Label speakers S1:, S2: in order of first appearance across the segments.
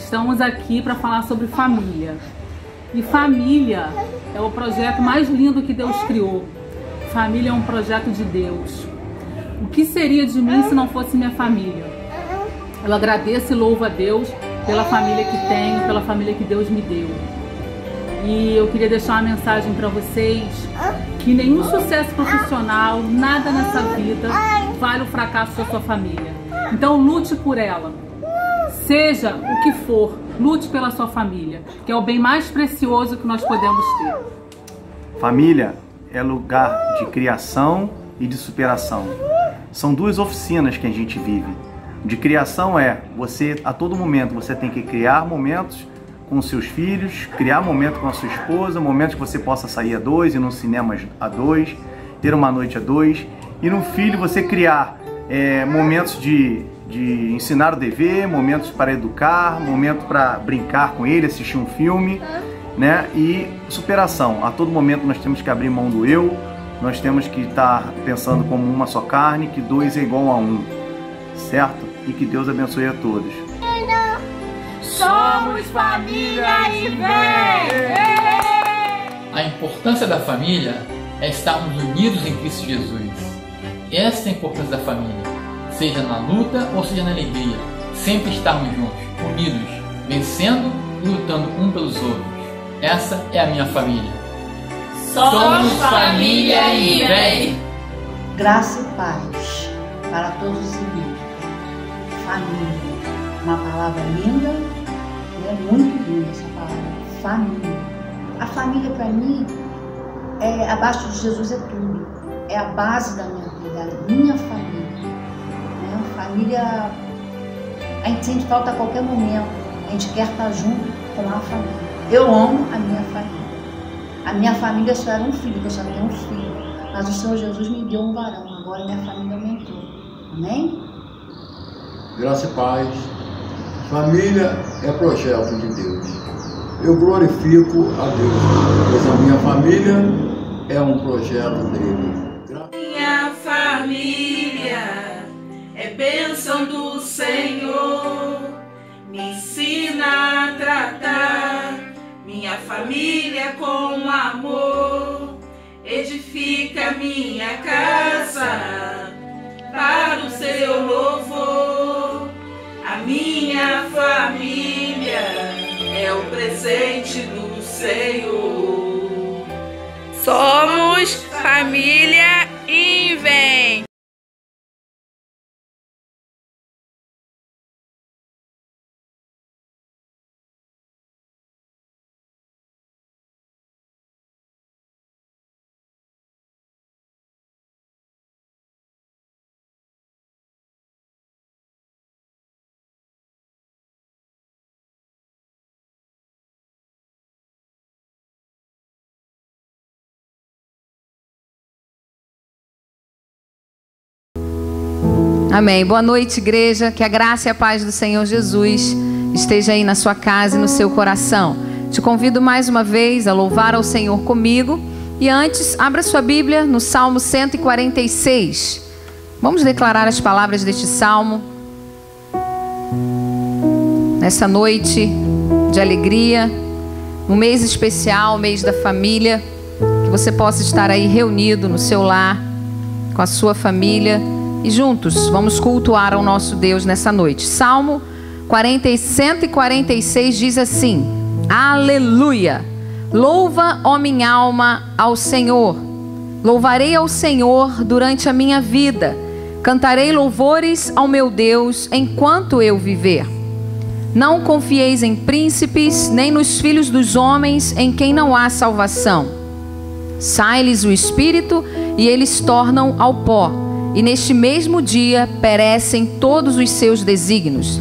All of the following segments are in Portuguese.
S1: Estamos aqui para falar sobre família. E família é o projeto mais lindo que Deus criou. Família é um projeto de Deus. O que seria de mim se não fosse minha família? Eu agradeço e louvo a Deus pela família que tenho, pela família que Deus me deu. E eu queria deixar uma mensagem para vocês, que nenhum sucesso profissional, nada nessa vida vale o fracasso da sua família. Então lute por ela. Seja o que for, lute pela sua família, que é o bem mais precioso que nós podemos ter.
S2: Família é lugar de criação e de superação. São duas oficinas que a gente vive. De criação é, você a todo momento você tem que criar momentos com seus filhos, criar momento com a sua esposa, momentos que você possa sair a dois, ir num cinema a dois, ter uma noite a dois. E no filho você criar momentos de ensinar o dever, momentos para educar, momentos para brincar com ele, assistir um filme, né? E superação. A todo momento nós temos que abrir mão do eu, nós temos que estar pensando como uma só carne, que dois é igual a um, certo? E que Deus abençoe a todos.
S3: Somos família e vem!
S4: A importância da família é estarmos unidos em Cristo Jesus. Essa é a importância da família. Seja na luta ou seja na alegria, sempre estarmos juntos, unidos, vencendo e lutando um pelos outros. Essa é a minha família.
S3: Somos família e vem!
S5: Graça e paz para todos os irmãos. Família, uma palavra linda, muito linda essa palavra, família. A família para mim, abaixo de Jesus é tudo, é a base da minha vida, a minha família. Família, a gente sente falta a qualquer momento, a gente quer estar junto com a família. Eu amo a minha família. A minha família só era um filho, eu só tenho um filho, mas o Senhor Jesus me deu um varão, agora minha família aumentou. Amém?
S6: Graça e paz. Família é projeto de Deus. Eu glorifico a Deus, pois a minha família é um projeto dele.
S3: Minha família é bênção do Senhor, me ensina a tratar minha família com amor, edifica minha casa para o seu louvor. A minha família é o presente do Senhor. Somos família e vem!
S7: Amém. Boa noite, igreja. Que a graça e a paz do Senhor Jesus esteja aí na sua casa e no seu coração. Te convido mais uma vez a louvar ao Senhor comigo. E antes, abra sua Bíblia no Salmo 146. Vamos declarar as palavras deste salmo. Nessa noite de alegria, um mês especial, mês da família, que você possa estar aí reunido no seu lar, com a sua família. E juntos vamos cultuar ao nosso Deus nessa noite. Salmo 146 diz assim: Aleluia! Louva, ó minha alma, ao Senhor. Louvarei ao Senhor durante a minha vida. Cantarei louvores ao meu Deus enquanto eu viver. Não confieis em príncipes, nem nos filhos dos homens em quem não há salvação. Sai-lhes o espírito e eles tornam ao pó. E neste mesmo dia perecem todos os seus desígnios.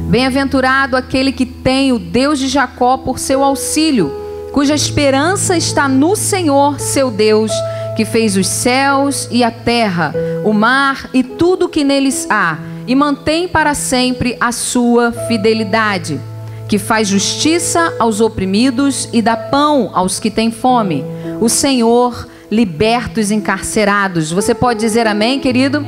S7: Bem-aventurado aquele que tem o Deus de Jacó por seu auxílio, cuja esperança está no Senhor, seu Deus, que fez os céus e a terra, o mar e tudo que neles há, e mantém para sempre a sua fidelidade, que faz justiça aos oprimidos e dá pão aos que têm fome. O Senhor liberta os encarcerados. Você pode dizer amém, querido?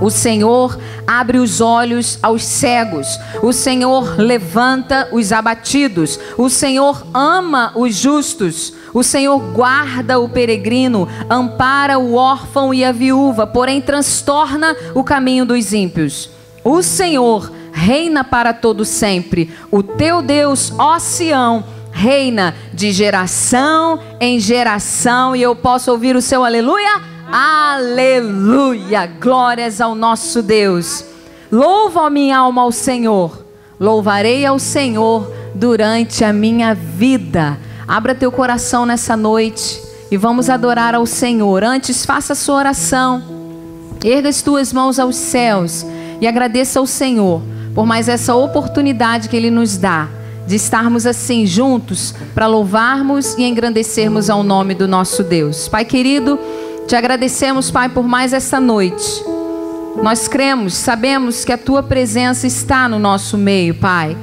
S7: O Senhor abre os olhos aos cegos. O Senhor levanta os abatidos. O Senhor ama os justos. O Senhor guarda o peregrino, ampara o órfão e a viúva, porém transtorna o caminho dos ímpios. O Senhor reina para todo sempre. O teu Deus, ó Sião, reina de geração em geração. E eu posso ouvir o seu aleluia? Aleluia! Glórias ao nosso Deus. Louva, ó minha alma, ao Senhor. Louvarei ao Senhor durante a minha vida. Abra teu coração nessa noite e vamos adorar ao Senhor. Antes, faça a sua oração. Erga as tuas mãos aos céus e agradeça ao Senhor por mais essa oportunidade que Ele nos dá de estarmos assim juntos para louvarmos e engrandecermos ao nome do nosso Deus. Pai querido, te agradecemos, Pai, por mais essa noite. Nós cremos, sabemos que a Tua presença está no nosso meio, Pai.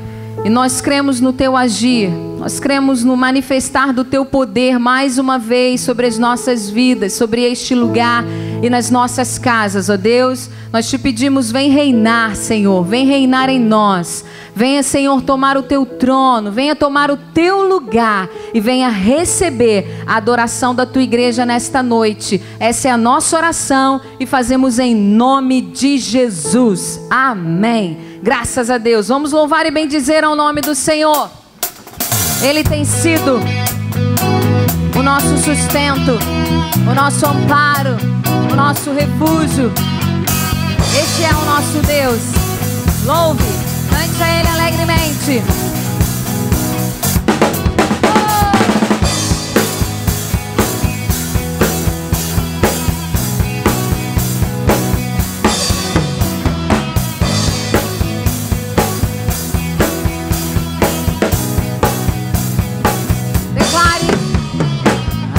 S7: E nós cremos no Teu agir. Nós cremos no manifestar do Teu poder mais uma vez sobre as nossas vidas, sobre este lugar e nas nossas casas, ó Deus. Nós te pedimos, vem reinar, Senhor, vem reinar em nós. Venha, Senhor, tomar o Teu trono, venha tomar o Teu lugar e venha receber a adoração da Tua igreja nesta noite. Essa é a nossa oração e fazemos em nome de Jesus. Amém. Graças a Deus. Vamos louvar e bendizer ao nome do Senhor. Ele tem sido o nosso sustento, o nosso amparo, o nosso refúgio. Este é o nosso Deus. Louve, cante a Ele alegremente.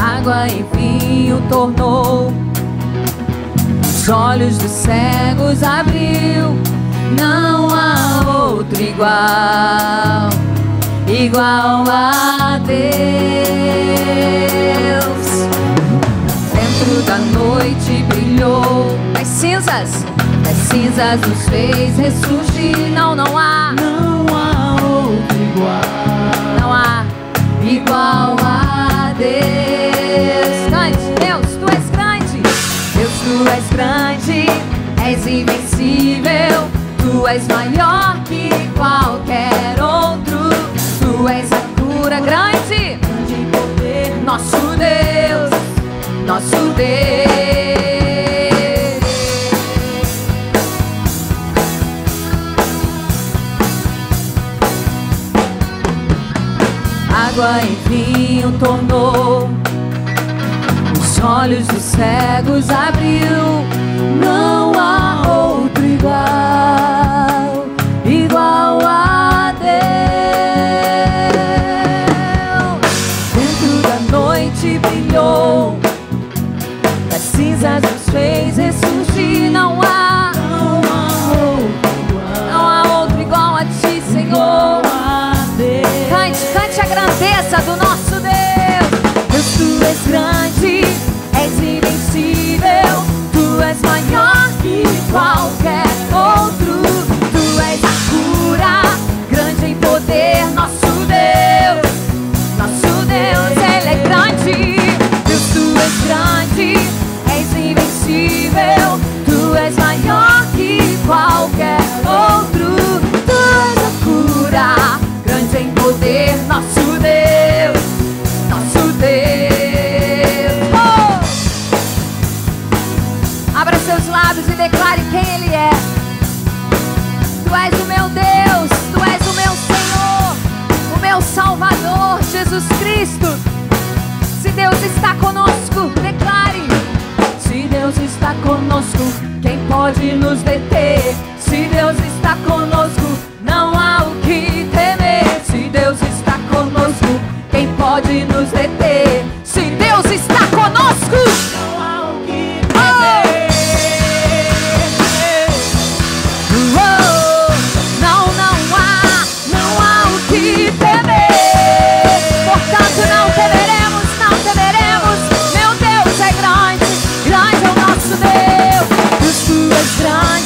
S7: Água e vinho tornou, os olhos dos cegos abriu. Não há outro igual, igual a Deus. Dentro da noite brilhou, das cinzas nos fez ressurgir. Não há outro igual, não há igual a Deus. Cante, Deus, Tu és grande. Deus, Tu és grande, és invencível. Tu és maior que qualquer outro. Tu és a cura grande, grande poder. Nosso Deus, nosso Deus. Água em vinho tornou, os olhos dos cegos abriu. Não há outro igual, igual a Deus. Dentro da noite brilhou, das cinzas nos fez ressurgir. Não há outro igual a Ti, Senhor. Cante a grandeza do nosso Deus. Deus, Tu és grande, és invencível. Tu és maior que qualquer outro. Tu és a cura, grande em poder. Nosso Deus, Ele é grande. Deus, Tu és grande, és invencível. Tu és maior que qualquer outro. Tu és a cura, grande em poder. Nosso Deus, nosso Deus. Oh! Abra seus lábios e declare quem Ele é. Tu és o meu Deus, Tu és o meu Senhor, o meu Salvador, Jesus Cristo. Se Deus está conosco, declare. Se Deus está conosco, quem pode nos deter? Se Deus está conosco, não há o que temer. Se Deus está conosco, quem pode nos deter? Se Deus está conosco, não há o que temer. Não há o que temer. Portanto, não temeremos. Meu Deus é grande, grande é o nosso Deus. Deus, Tu és grande.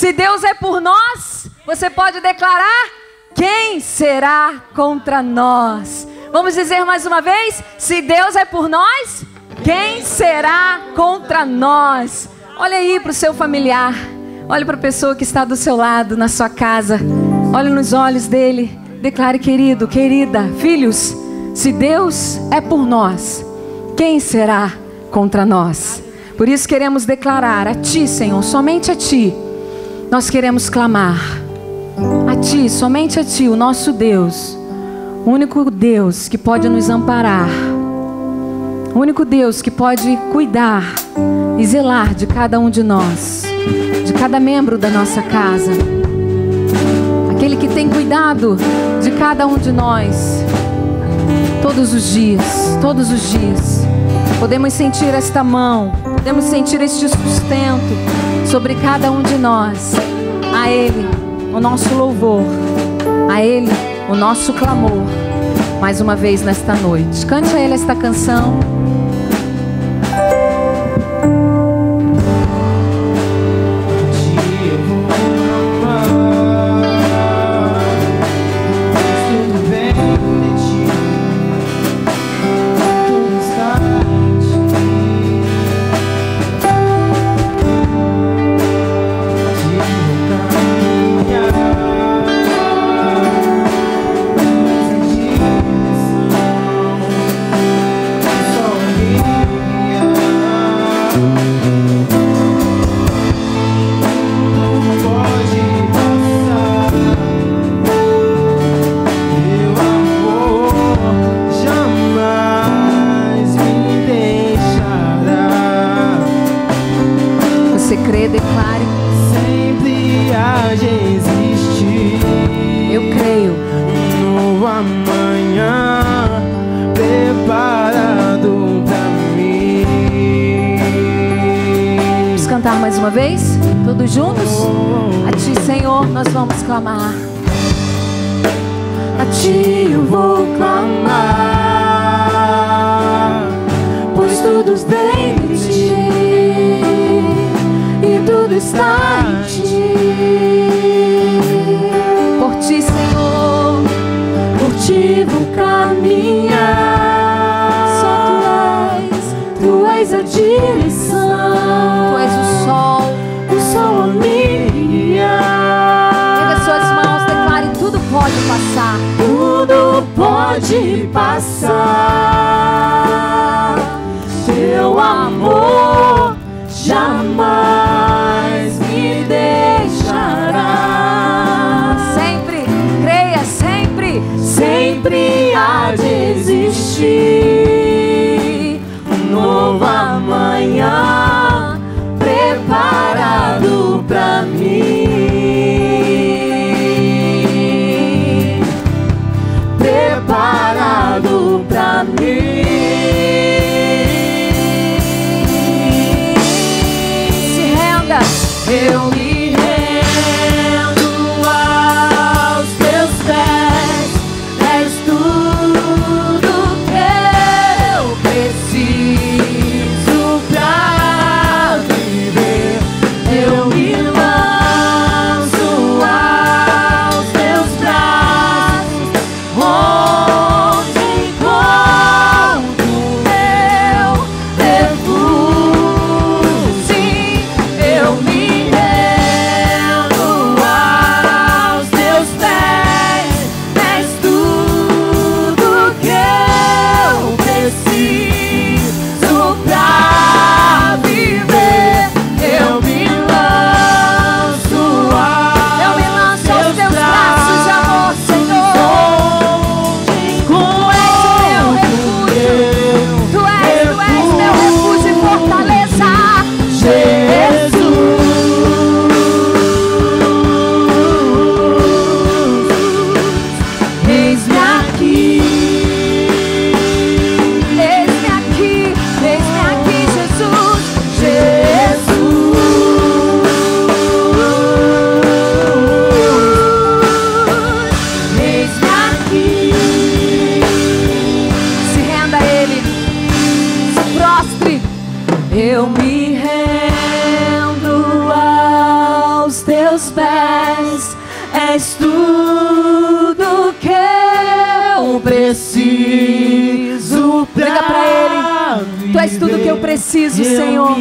S7: Se Deus é por nós, você pode declarar: quem será contra nós? Vamos dizer mais uma vez: se Deus é por nós, quem será contra nós? Olha aí para o seu familiar, olhe para a pessoa que está do seu lado, na sua casa, olhe nos olhos dele, declare: querido, querida, filhos, se Deus é por nós, quem será contra nós? Por isso queremos declarar a Ti, Senhor, somente a Ti, nós queremos clamar a Ti, somente a Ti, o nosso Deus, o único Deus que pode nos amparar, o único Deus que pode cuidar e zelar de cada um de nós, de cada membro da nossa casa, aquele que tem cuidado de cada um de nós, todos os dias, todos os dias. Podemos sentir esta mão, podemos sentir este sustento sobre cada um de nós. A Ele o nosso louvor, a Ele o nosso clamor, mais uma vez nesta noite. Cante a Ele esta canção. Mais uma vez, todos juntos? A Ti, Senhor, nós vamos clamar. A Ti eu vou clamar, pois tudo vem de Ti e tudo está em Ti. Por Ti, Senhor, por Ti vou caminhar. Só Tu és a direção. Tu és o sol a me guiar. Erga suas mãos, declare: tudo pode passar. Tudo pode passar. Teu amor jamais me deixará. Sempre, creia, sempre, sempre há de existir um novo amanhã preparado pra mim, preparado pra mim. Se renda, eu me rendo aos Teus pés. És tudo que eu preciso pra eu me lanço aos Teus braços, onde encontro meu refúgio. Sim, eu me rendo aos Teus pés. És tudo que eu preciso pra viver. Eu me lanço aos Teus braços de amor, Senhor. Tu és meu refúgio, Tu és meu refúgio e fortaleza, Jesus. Eis-me aqui, eis-me aqui, eis-me aqui, Jesus, Jesus. Eis-me aqui. Se renda a Ele, se prostre. Eu me rendo aos Teus
S8: teus pés. És tudo que eu preciso.
S7: Diga pra Ele: Tu és tudo que eu preciso, Senhor.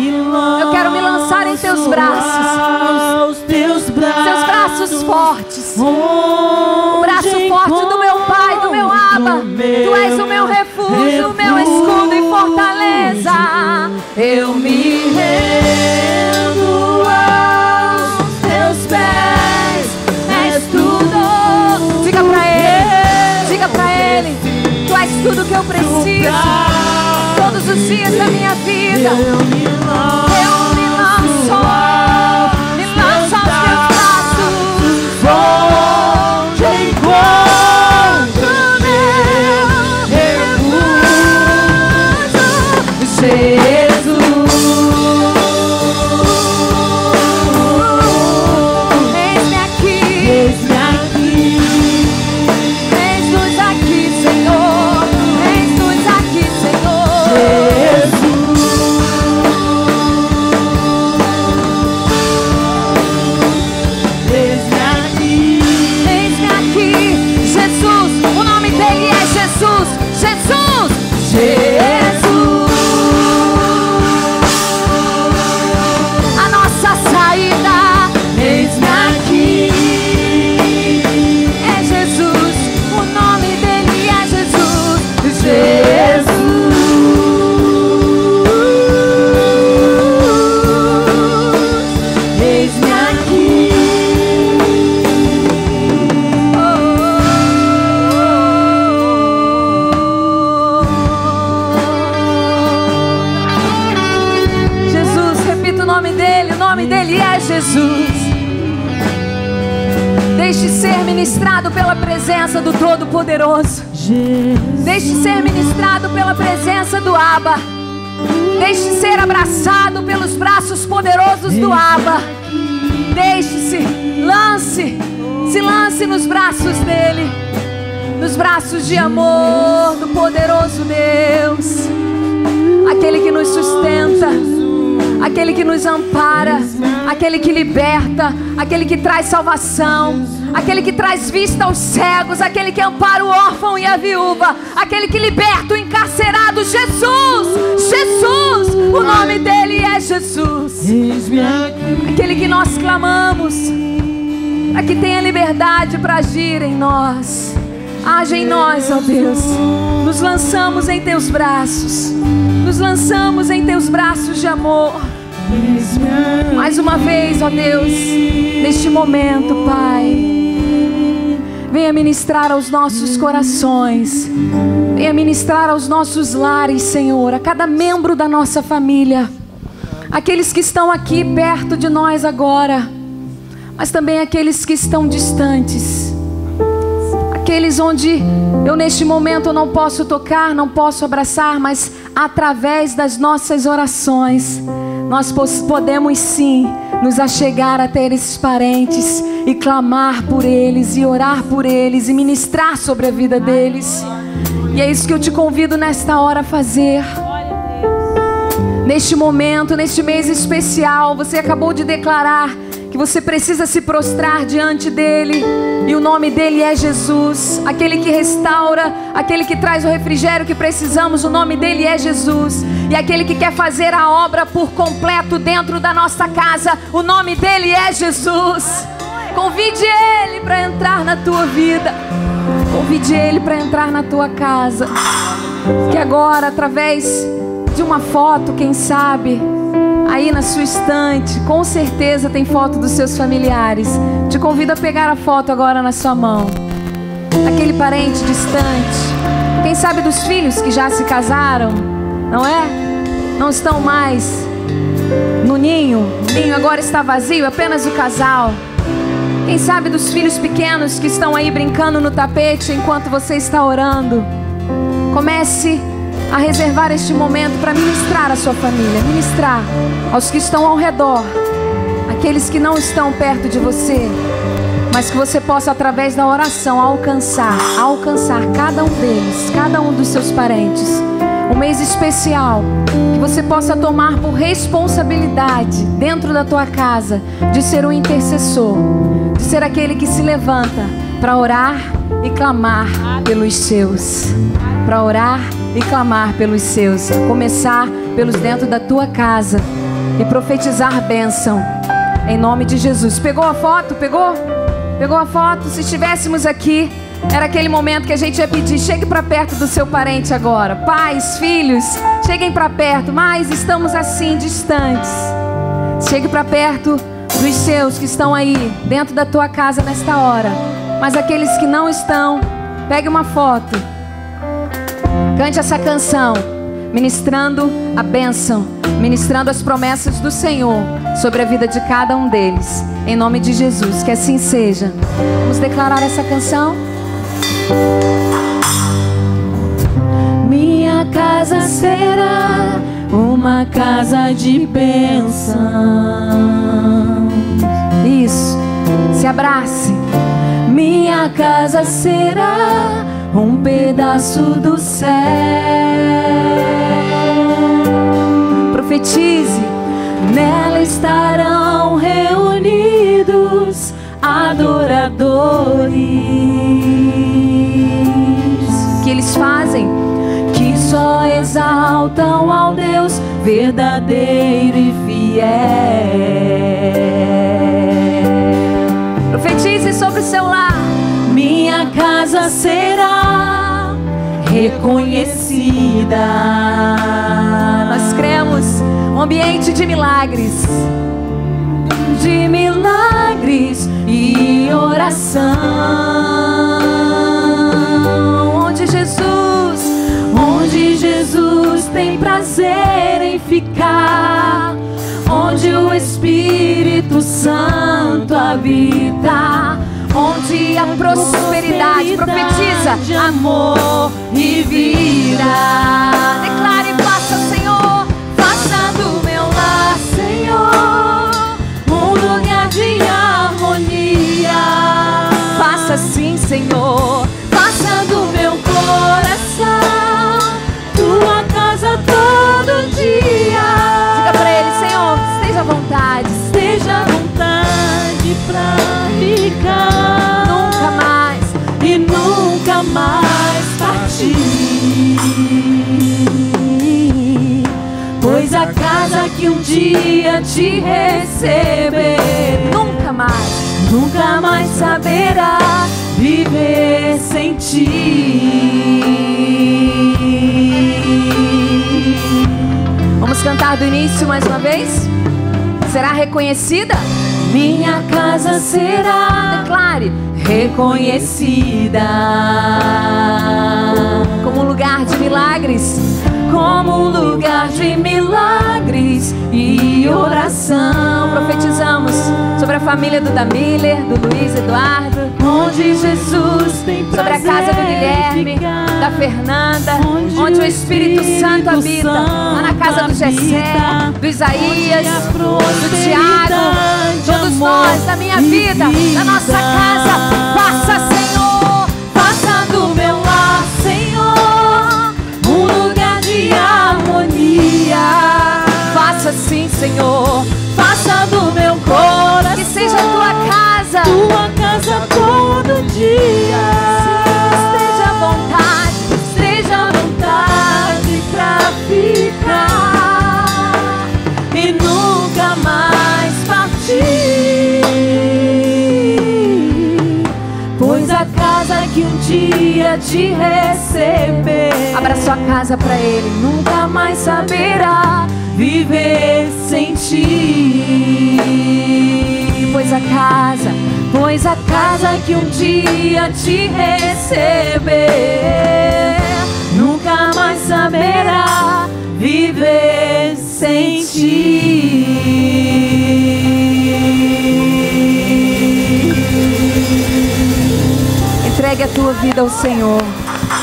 S7: Eu quero me lançar em teus braços. Seus braços fortes. O braço forte do meu Pai, do meu Abba. Tu és o meu refúgio, o meu escudo e fortaleza.
S8: Eu me rendo aos teus pés. És tudo.
S7: Diga pra Ele, diga pra Ele: Tu és tudo que eu preciso. Todos os dias da minha vida eu me lanço aos teus braços.
S8: Onde encontro meu refúgio, Jesus.
S7: Eis-me aqui,
S8: Eis-me aqui,
S7: eis-nos aqui, Senhor. Eis-nos aqui, Senhor.
S8: eis-me aqui.
S7: Eis-me aqui, Jesus. O nome dele é Jesus. Jesus. Jesus. A nossa saída.
S8: Eis-me aqui.
S7: É Jesus, o nome dele é Jesus.
S8: Eis-me aqui.
S7: Jesus, repita o nome dele é Jesus. Deixe ser ministrado pela presença do Todo-Poderoso. Deixe ser ministrado pela presença do Abba. Deixe ser abraçado pelos braços poderosos do Abba. Deixe-se, se lance nos braços dele, nos braços de amor do poderoso Deus, aquele que nos sustenta, aquele que nos ampara, aquele que liberta, aquele que traz salvação, aquele que traz vista aos cegos, aquele que ampara o órfão e a viúva, aquele que liberta o encarcerado. Jesus, Jesus, o nome dele é Jesus. Aquele que nós clamamos para que tenha liberdade para agir em nós. Age em nós, ó Deus. Nos lançamos em teus braços. Nos lançamos em teus braços de amor. Mais uma vez, ó Deus, neste momento, Pai, venha ministrar aos nossos corações. Venha ministrar aos nossos lares, Senhor, a cada membro da nossa família. Aqueles que estão aqui perto de nós agora, mas também aqueles que estão distantes. Aqueles onde eu neste momento não posso tocar, não posso abraçar, mas através das nossas orações nós podemos sim nos achegar até esses parentes e clamar por eles e orar por eles e ministrar sobre a vida deles. E é isso que eu te convido nesta hora a fazer. Neste momento, neste mês especial, você acabou de declarar que você precisa se prostrar diante dele, e o nome dele é Jesus, aquele que restaura, aquele que traz o refrigério que precisamos. O nome dele é Jesus, e aquele que quer fazer a obra por completo dentro da nossa casa. O nome dele é Jesus. Convide ele para entrar na tua vida, convide ele para entrar na tua casa, que agora, através de uma foto, quem sabe aí na sua estante, com certeza tem foto dos seus familiares. Te convido a pegar a foto agora na sua mão. Aquele parente distante, quem sabe dos filhos que já se casaram, não é? Não estão mais no ninho. O ninho agora está vazio, apenas o casal. Quem sabe dos filhos pequenos que estão aí brincando no tapete enquanto você está orando. Comece a reservar este momento para ministrar a sua família, ministrar aos que estão ao redor, aqueles que não estão perto de você, mas que você possa, através da oração, alcançar cada um deles, cada um dos seus parentes. um mês especial, que você possa tomar por responsabilidade dentro da tua casa de ser um intercessor, de ser aquele que se levanta para orar e clamar pelos seus, para orar e clamar pelos seus, começar pelos dentro da tua casa e profetizar bênção em nome de Jesus. Pegou a foto? Pegou? Pegou a foto? Se estivéssemos aqui, era aquele momento que a gente ia pedir: chegue para perto do seu parente agora. Pais, filhos, cheguem para perto, mas estamos assim, distantes. Chegue para perto dos seus que estão aí, dentro da tua casa nesta hora. Mas aqueles que não estão, pegue uma foto. Cante essa canção, ministrando a bênção, ministrando as promessas do Senhor sobre a vida de cada um deles. Em nome de Jesus, que assim seja. Vamos declarar essa canção?
S8: Minha casa será uma casa de bênção.
S7: Isso, se abrace.
S8: Minha casa será um pedaço do céu.
S7: Profetize.
S8: Nela estarão reunidos adoradores.
S7: Que eles fazem?
S8: Que só exaltam ao Deus verdadeiro e fiel.
S7: Profetize sobre o seu lar.
S8: Minha casa será reconhecida.
S7: Nós cremos um ambiente de milagres,
S8: e oração, onde Jesus tem prazer em ficar, onde o Espírito Santo habita,
S7: onde a prosperidade profetiza
S8: amor e vida.
S7: Declare: faça, Senhor,
S8: faça do meu lar, Senhor, um lugar de harmonia.
S7: Faça sim, Senhor,
S8: faça do meu coração tua casa todo dia.
S7: Diga pra ele: Senhor, esteja à vontade,
S8: esteja à vontade pra ficar,
S7: nunca mais
S8: e nunca mais partir. Pois a casa que um dia te receber
S7: nunca mais
S8: saberá viver sem ti.
S7: Vamos cantar do início mais uma vez? Será reconhecida?
S8: Minha casa será,
S7: declare,
S8: reconhecida
S7: como um lugar de milagres,
S8: como um lugar de milagres e oração.
S7: Profetizamos sobre a família do Damiller, do Luiz Eduardo,
S8: onde Jesus tem
S7: sobre a casa do Guilherme, da Fernanda, onde o Espírito Santo habita, lá na casa do Gessé, do Isaías, do Tiago, todos nós, da minha vida, da nossa casa. Faça, Senhor,
S8: faça do meu lar, Senhor, um lugar de harmonia.
S7: Faça sim, Senhor,
S8: faça do meu coração
S7: que seja a tua casa
S8: todo dia.
S7: Esteja à
S8: vontade pra ficar e nunca mais partir. Pois a casa que um dia te receber,
S7: abra sua casa pra ele,
S8: nunca mais saberá viver sem ti.
S7: Pois a casa
S8: que um dia te receber, nunca mais saberá viver sem ti.
S7: Entregue a tua vida ao Senhor,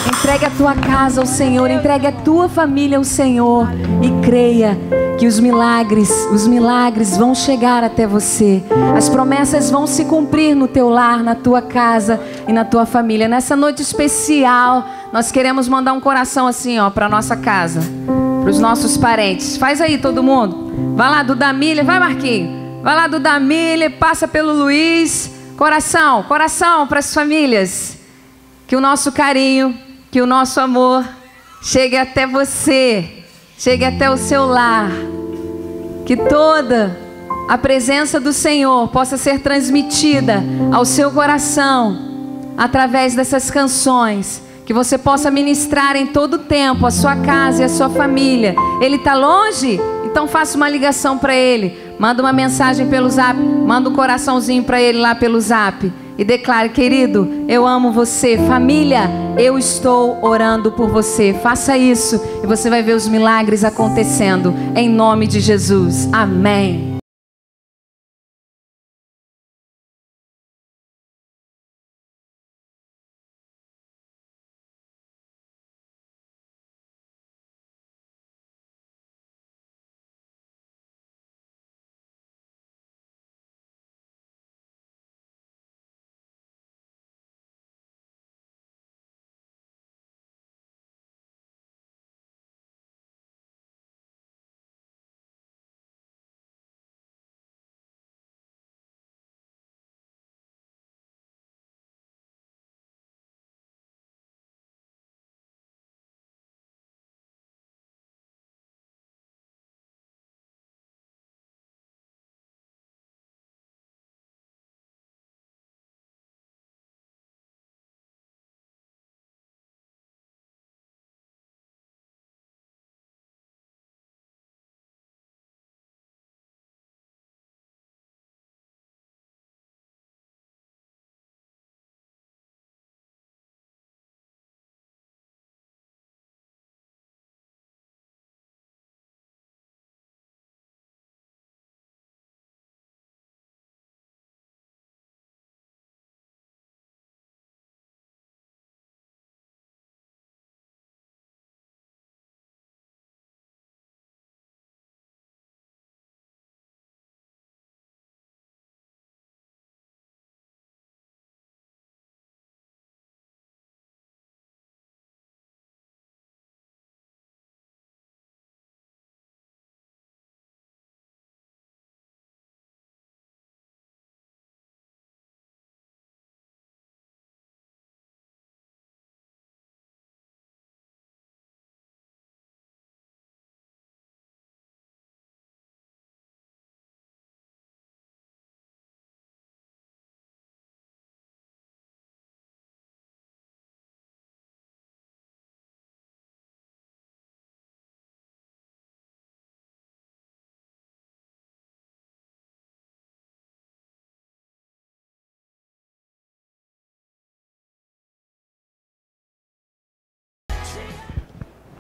S7: entregue a tua casa ao Senhor, entregue a tua família ao Senhor e creia que os milagres vão chegar até você. As promessas vão se cumprir no teu lar, na tua casa e na tua família. Nessa noite especial, nós queremos mandar um coração assim, ó, para nossa casa, para os nossos parentes. Faz aí todo mundo. Vai lá, Duda Miller, vai, Marquinhos. Vai lá, Duda Miller, passa pelo Luiz. Coração, coração para as famílias. Que o nosso carinho, que o nosso amor chegue até você, chegue até o seu lar. Que toda a presença do Senhor possa ser transmitida ao seu coração através dessas canções. Que você possa ministrar em todo o tempo a sua casa e a sua família. Ele está longe? Então faça uma ligação para ele. Manda uma mensagem pelo Zap. Manda um coraçãozinho para ele lá pelo Zap. E declare: querido, eu amo você. Família, eu estou orando por você. Faça isso e você vai ver os milagres acontecendo. Em nome de Jesus. Amém.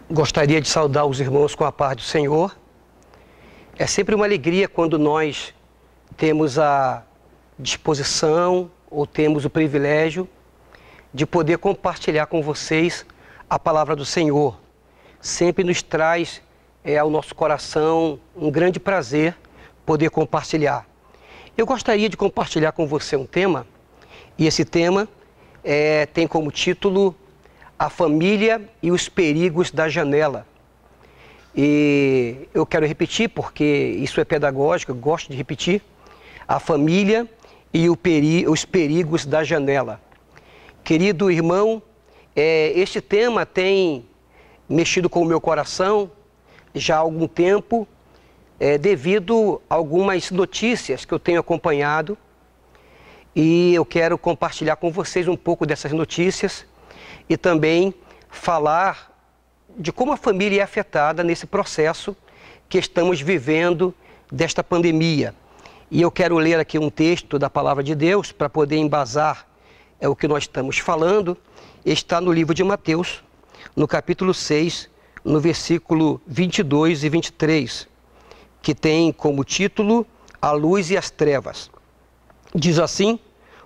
S9: Gostaria de saudar os irmãos com a paz do Senhor. É sempre uma alegria quando nós temos a disposição ou temos o privilégio de poder compartilhar com vocês a palavra do Senhor. Sempre nos traz ao nosso coração um grande prazer poder compartilhar. Eu gostaria de compartilhar com você um tema, e esse tema tem como título A Família e os Perigos da Janela. E eu quero repetir, porque isso é pedagógico, eu gosto de repetir. A família e os perigos da janela. Querido irmão, este tema tem mexido com o meu coração já há algum tempo, devido a algumas notícias que eu tenho acompanhado. E eu quero compartilhar com vocês um pouco dessas notícias e também falar de como a família é afetada nesse processo que estamos vivendo desta pandemia. E eu quero ler aqui um texto da Palavra de Deus para poder embasar o que nós estamos falando. Está no livro de Mateus, no capítulo 6, no versículo 22 e 23, que tem como título A Luz e as Trevas. Diz assim,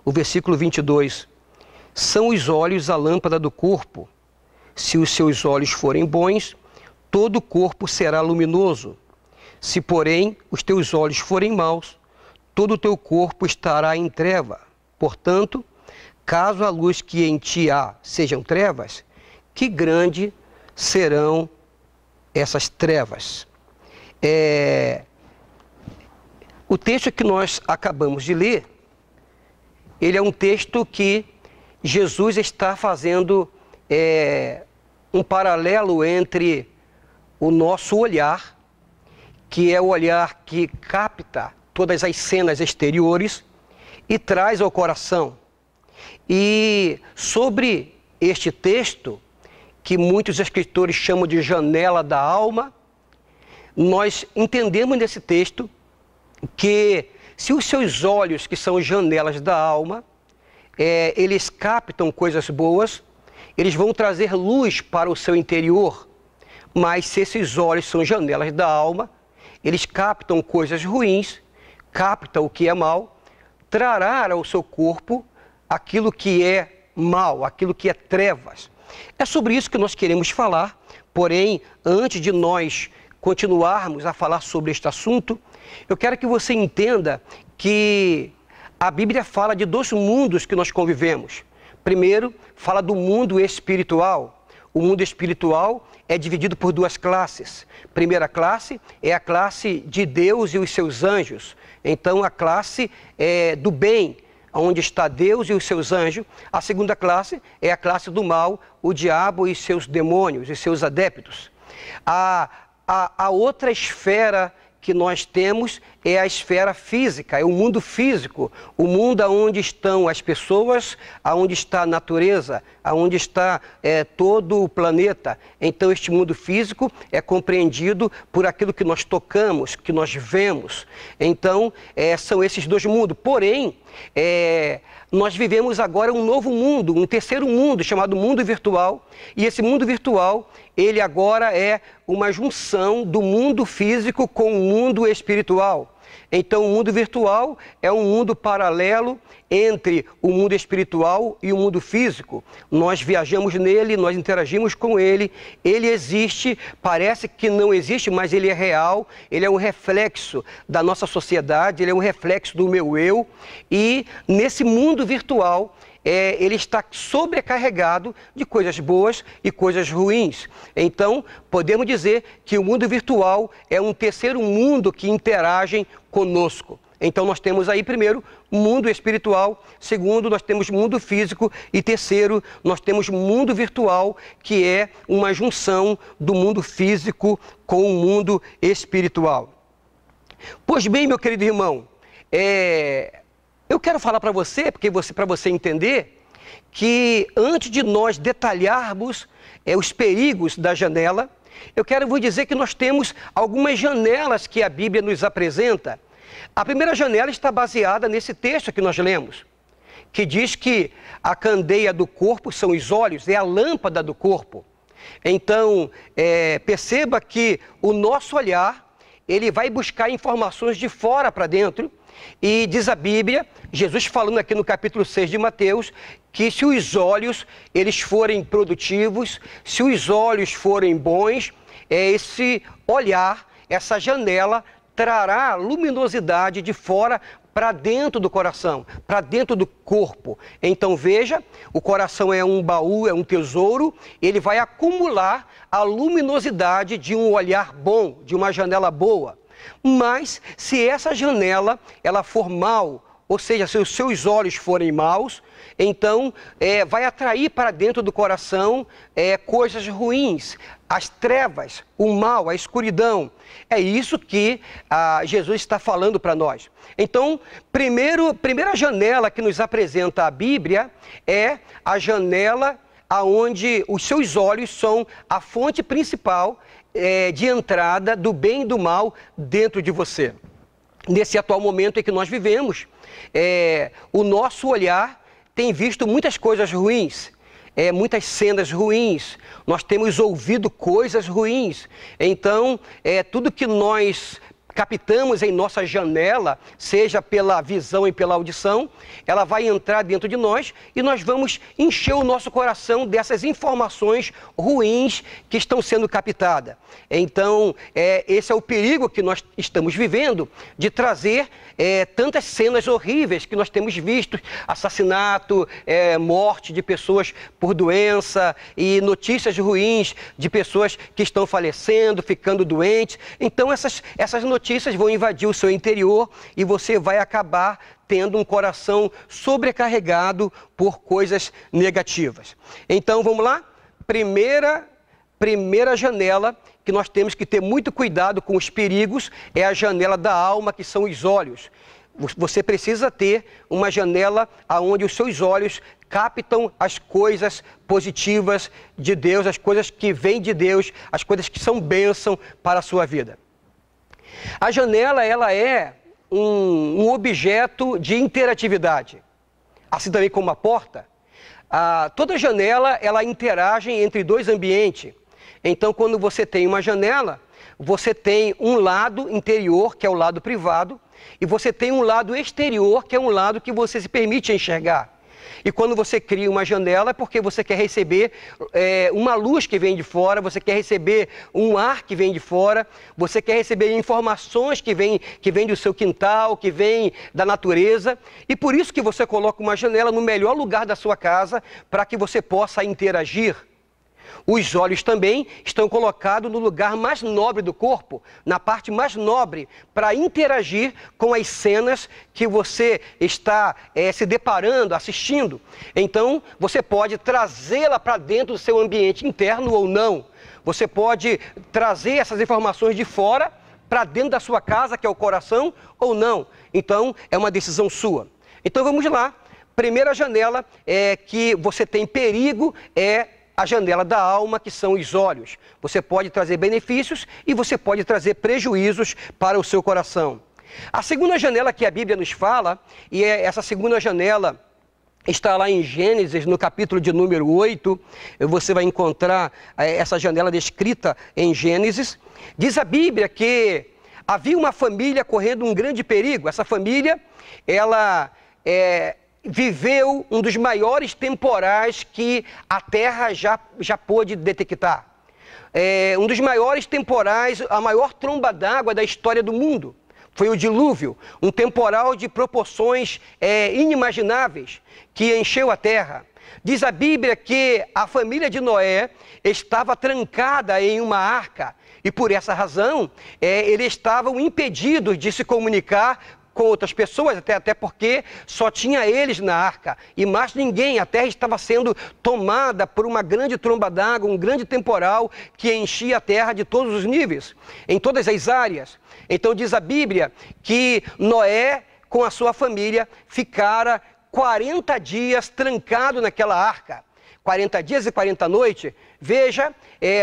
S9: o versículo 22, são os olhos a lâmpada do corpo. Se os seus olhos forem bons, todo o corpo será luminoso. Se, porém, os teus olhos forem maus, todo o teu corpo estará em treva. Portanto, caso a luz que em ti há sejam trevas, que grande serão essas trevas. O texto que nós acabamos de ler, ele é um texto que Jesus está fazendo um paralelo entre o nosso olhar, que é o olhar que capta todas as cenas exteriores e traz ao coração. E sobre este texto, que muitos escritores chamam de janela da alma, nós entendemos nesse texto que se os seus olhos, que são janelas da alma, eles captam coisas boas, eles vão trazer luz para o seu interior. Mas se esses olhos são janelas da alma, eles captam coisas ruins, captam o que é mal, trará ao seu corpo aquilo que é mal, aquilo que é trevas. É sobre isso que nós queremos falar, porém, antes de nós continuarmos a falar sobre este assunto, eu quero que você entenda que a Bíblia fala de dois mundos que nós convivemos. Primeiro, fala do mundo espiritual. O mundo espiritual é dividido por duas classes. Primeira classe é a classe de Deus e os seus anjos. Então, a classe do bem, onde está Deus e os seus anjos. A segunda classe é a classe do mal, o diabo e seus demônios e seus adeptos. A outra esfera que nós temos é a esfera física, é o mundo físico, o mundo onde estão as pessoas, onde está a natureza, onde está todo o planeta. Então este mundo físico é compreendido por aquilo que nós tocamos, que nós vemos. Então são esses dois mundos. Porém, nós vivemos agora um novo mundo, um terceiro mundo, chamado mundo virtual. E esse mundo virtual, ele agora é uma junção do mundo físico com o mundo espiritual. Então, o mundo virtual é um mundo paralelo entre o mundo espiritual e o mundo físico. Nós viajamos nele, nós interagimos com ele, ele existe, parece que não existe, mas ele é real, ele é um reflexo da nossa sociedade, ele é um reflexo do meu eu, e nesse mundo virtual, ele está sobrecarregado de coisas boas e coisas ruins. Então, podemos dizer que o mundo virtual é um terceiro mundo que interage conosco. Então, nós temos aí, primeiro, mundo espiritual, segundo, nós temos mundo físico e terceiro, nós temos mundo virtual, que é uma junção do mundo físico com o mundo espiritual. Pois bem, meu querido irmão, eu quero falar para você, para você entender, que antes de nós detalharmos os perigos da janela, eu quero vos dizer que nós temos algumas janelas que a Bíblia nos apresenta. A primeira janela está baseada nesse texto que nós lemos, que diz que a candeia do corpo são os olhos, é a lâmpada do corpo. Então, perceba que o nosso olhar, ele vai buscar informações de fora para dentro. E diz a Bíblia, Jesus falando aqui no capítulo 6 de Mateus, que se os olhos eles forem produtivos, se os olhos forem bons, esse olhar, essa janela, trará luminosidade de fora para dentro do coração, para dentro do corpo. Então veja, o coração é um baú, é um tesouro, ele vai acumular a luminosidade de um olhar bom, de uma janela boa. Mas se essa janela ela for mal, ou seja, se os seus olhos forem maus, então vai atrair para dentro do coração coisas ruins, as trevas, o mal, a escuridão. É isso que Jesus está falando para nós. Então, primeira janela que nos apresenta a Bíblia é a janela onde os seus olhos são a fonte principal de entrada do bem e do mal dentro de você. Nesse atual momento em que nós vivemos, o nosso olhar tem visto muitas coisas ruins, muitas cenas ruins, nós temos ouvido coisas ruins. Então, tudo que nós captamos em nossa janela, seja pela visão e pela audição, ela vai entrar dentro de nós e nós vamos encher o nosso coração dessas informações ruins que estão sendo captadas. Então, esse é o perigo que nós estamos vivendo, de trazer tantas cenas horríveis que nós temos visto, assassinato, morte de pessoas por doença e notícias ruins de pessoas que estão falecendo, ficando doentes. Então, essas notícias vão invadir o seu interior e você vai acabar tendo um coração sobrecarregado por coisas negativas. Então, vamos lá? Primeira janela que nós temos que ter muito cuidado com os perigos é a janela da alma, que são os olhos. Você precisa ter uma janela onde os seus olhos captam as coisas positivas de Deus, as coisas que vêm de Deus, as coisas que são bênção para a sua vida. A janela, ela é um objeto de interatividade, assim também como a porta. Toda janela, ela interage entre dois ambientes. Então, quando você tem uma janela, você tem um lado interior, que é o lado privado, e você tem um lado exterior, que é um lado que você se permite enxergar. E quando você cria uma janela é porque você quer receber uma luz que vem de fora, você quer receber um ar que vem de fora, você quer receber informações que vêm do seu quintal, que vêm da natureza. E por isso que você coloca uma janela no melhor lugar da sua casa para que você possa interagir. Os olhos também estão colocados no lugar mais nobre do corpo, na parte mais nobre, para interagir com as cenas que você está se deparando, assistindo. Então, você pode trazê-la para dentro do seu ambiente interno ou não. Você pode trazer essas informações de fora para dentro da sua casa, que é o coração, ou não. Então, é uma decisão sua. Então, vamos lá. Primeira janela que você tem perigo é a janela da alma, que são os olhos. Você pode trazer benefícios e você pode trazer prejuízos para o seu coração. A segunda janela que a Bíblia nos fala, e essa segunda janela está lá em Gênesis, no capítulo de número 8, você vai encontrar essa janela descrita em Gênesis. Diz a Bíblia que havia uma família correndo um grande perigo. Essa família, ela viveu um dos maiores temporais que a Terra já pôde detectar. Um dos maiores temporais, a maior tromba d'água da história do mundo. Foi o dilúvio, um temporal de proporções inimagináveis que encheu a Terra. Diz a Bíblia que a família de Noé estava trancada em uma arca e por essa razão eles estavam impedidos de se comunicar com outras pessoas, até porque só tinha eles na arca e mais ninguém. A terra estava sendo tomada por uma grande tromba d'água, um grande temporal que enchia a terra de todos os níveis, em todas as áreas. Então diz a Bíblia que Noé, com a sua família, ficara 40 dias trancado naquela arca. 40 dias e 40 noites, veja,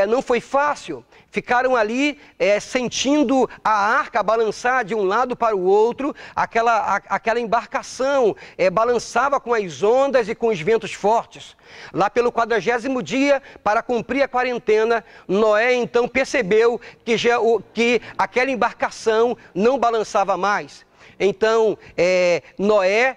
S9: não foi fácil. Ficaram ali sentindo a arca balançar de um lado para o outro, aquela embarcação balançava com as ondas e com os ventos fortes. Lá pelo 40º dia, para cumprir a quarentena, Noé então percebeu que aquela embarcação não balançava mais. Então, Noé,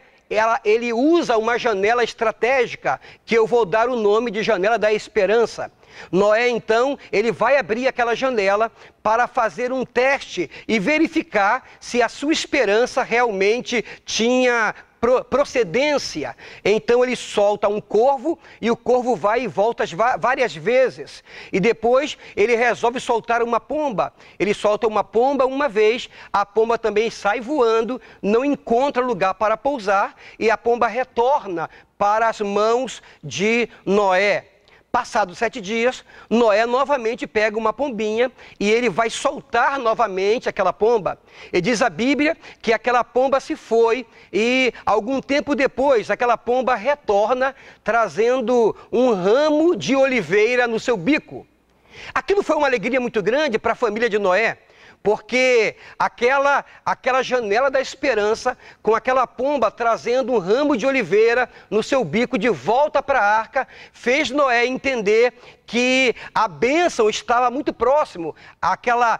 S9: ele usa uma janela estratégica, que eu vou dar o nome de janela da esperança. Noé, então, ele vai abrir aquela janela para fazer um teste e verificar se a sua esperança realmente tinha procedência. Então ele solta um corvo e o corvo vai e volta várias vezes. E depois ele resolve soltar uma pomba. Ele solta uma pomba uma vez, a pomba também sai voando, não encontra lugar para pousar e a pomba retorna para as mãos de Noé. Passados 7 dias, Noé novamente pega uma pombinha e ele vai soltar novamente aquela pomba. E diz a Bíblia que aquela pomba se foi e algum tempo depois aquela pomba retorna trazendo um ramo de oliveira no seu bico. Aquilo foi uma alegria muito grande para a família de Noé, porque aquela janela da esperança, com aquela pomba trazendo um ramo de oliveira no seu bico de volta para a arca, fez Noé entender que a bênção estava muito próximo, aquela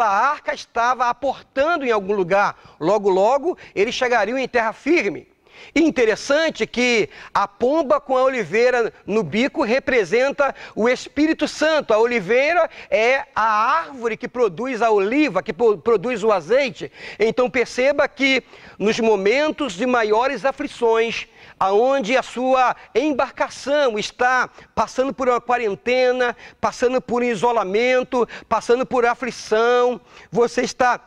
S9: arca estava aportando em algum lugar, logo logo eles chegariam em terra firme. E interessante que a pomba com a oliveira no bico representa o Espírito Santo. A oliveira é a árvore que produz a oliva, que produz o azeite. Então perceba que nos momentos de maiores aflições, aonde a sua embarcação está passando por uma quarentena, passando por isolamento, passando por aflição, você está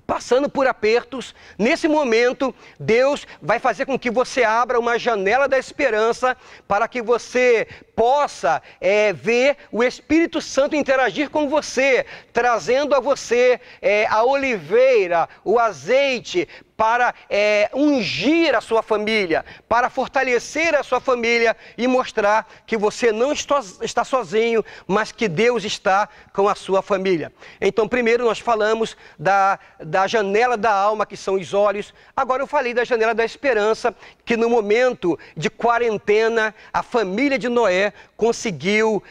S9: passando por apertos, nesse momento Deus vai fazer com que você abra uma janela da esperança para que você possa ver o Espírito Santo interagir com você, trazendo a você a oliveira, o azeite, para ungir a sua família, para fortalecer a sua família e mostrar que você não está sozinho, mas que Deus está com a sua família. Então, primeiro nós falamos da janela da alma, que são os olhos. Agora eu falei da janela da esperança, que no momento de quarentena, a família de Noé conseguiu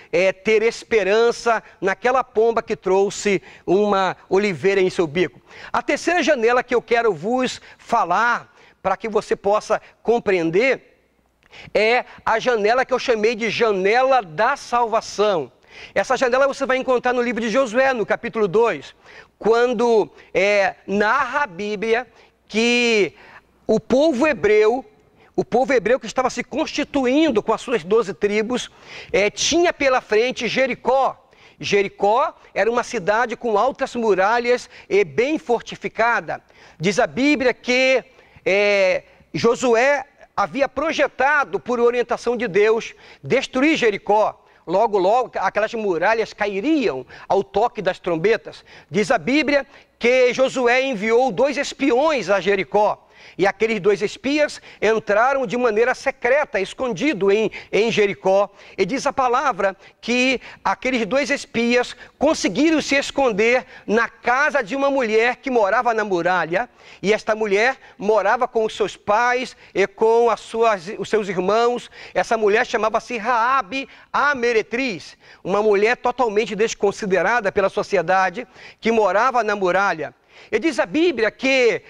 S9: ter esperança naquela pomba que trouxe uma oliveira em seu bico. A terceira janela que eu quero vos falar, para que você possa compreender, é a janela que eu chamei de janela da salvação. Essa janela você vai encontrar no livro de Josué, no capítulo 2, quando narra a Bíblia que o povo hebreu que estava se constituindo com as suas 12 tribos, tinha pela frente Jericó. Jericó era uma cidade com altas muralhas e bem fortificada. Diz a Bíblia que Josué havia projetado, por orientação de Deus, destruir Jericó. Logo, logo, aquelas muralhas cairiam ao toque das trombetas. Diz a Bíblia que Josué enviou 2 espiões a Jericó. E aqueles 2 espias entraram de maneira secreta, escondido em Jericó. E diz a palavra que aqueles 2 espias conseguiram se esconder na casa de uma mulher que morava na muralha. E esta mulher morava com os seus pais e com os seus irmãos. Essa mulher chamava-se Raabe, a meretriz. Uma mulher totalmente desconsiderada pela sociedade, que morava na muralha. E diz a Bíblia que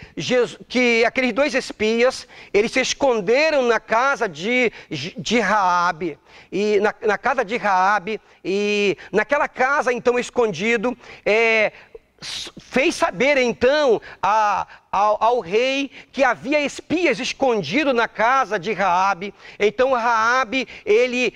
S9: aqueles 2 espias, eles se esconderam na casa de Raabe, e na casa de Raabe, e naquela casa então escondido, fez saber então ao rei que havia espias escondidos na casa de Raabe. Então Raabe, ele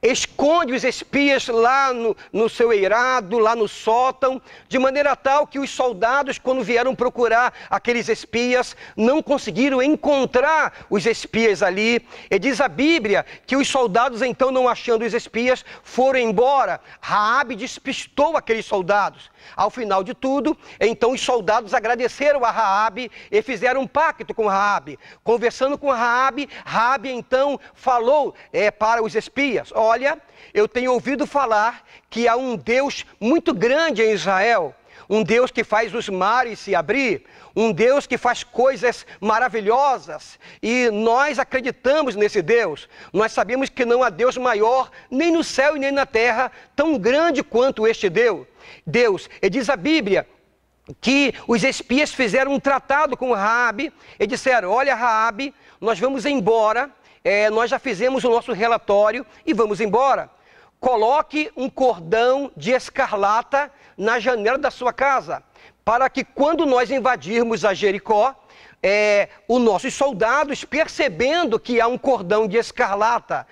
S9: esconde os espias lá no seu eirado, lá no sótão, de maneira tal que os soldados, quando vieram procurar aqueles espias, não conseguiram encontrar os espias ali. E diz a Bíblia que os soldados, então, não achando os espias, foram embora. Raabe despistou aqueles soldados. Ao final de tudo, então os soldados agradeceram a Raabe e fizeram um pacto com Raabe. Conversando com Raabe, Raabe então falou para os espias: olha, eu tenho ouvido falar que há um Deus muito grande em Israel, um Deus que faz os mares se abrir, um Deus que faz coisas maravilhosas, e nós acreditamos nesse Deus. Nós sabemos que não há Deus maior, nem no céu e nem na terra, tão grande quanto este Deus. E diz a Bíblia que os espias fizeram um tratado com Raabe e disseram: olha, Raabe, nós vamos embora, nós já fizemos o nosso relatório e vamos embora. Coloque um cordão de escarlata na janela da sua casa, para que quando nós invadirmos a Jericó, os nossos soldados, percebendo que há um cordão de escarlata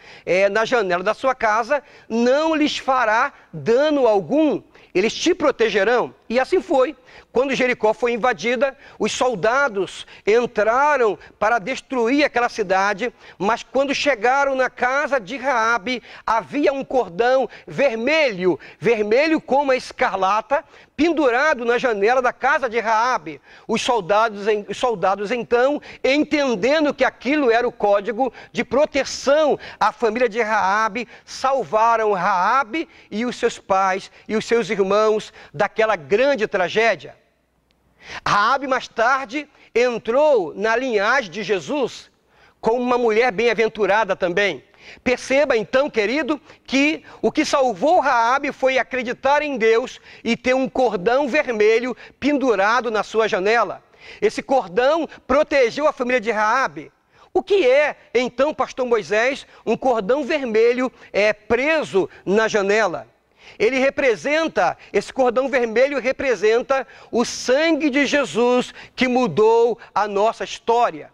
S9: na janela da sua casa, não lhes fará dano algum, eles te protegerão. E assim foi. Quando Jericó foi invadida, os soldados entraram para destruir aquela cidade, mas quando chegaram na casa de Raabe, havia um cordão vermelho, vermelho como a escarlata, pendurado na janela da casa de Raabe. Os soldados então, entendendo que aquilo era o código de proteção à família de Raabe, salvaram Raabe e os seus pais e os seus irmãos daquela grande grande tragédia. Raabe mais tarde entrou na linhagem de Jesus como uma mulher bem-aventurada também. Perceba então, querido, que o que salvou Raabe foi acreditar em Deus e ter um cordão vermelho pendurado na sua janela. Esse cordão protegeu a família de Raabe. O que é, então, pastor Moisés, um cordão vermelho preso na janela? Esse cordão vermelho representa o sangue de Jesus que mudou a nossa história.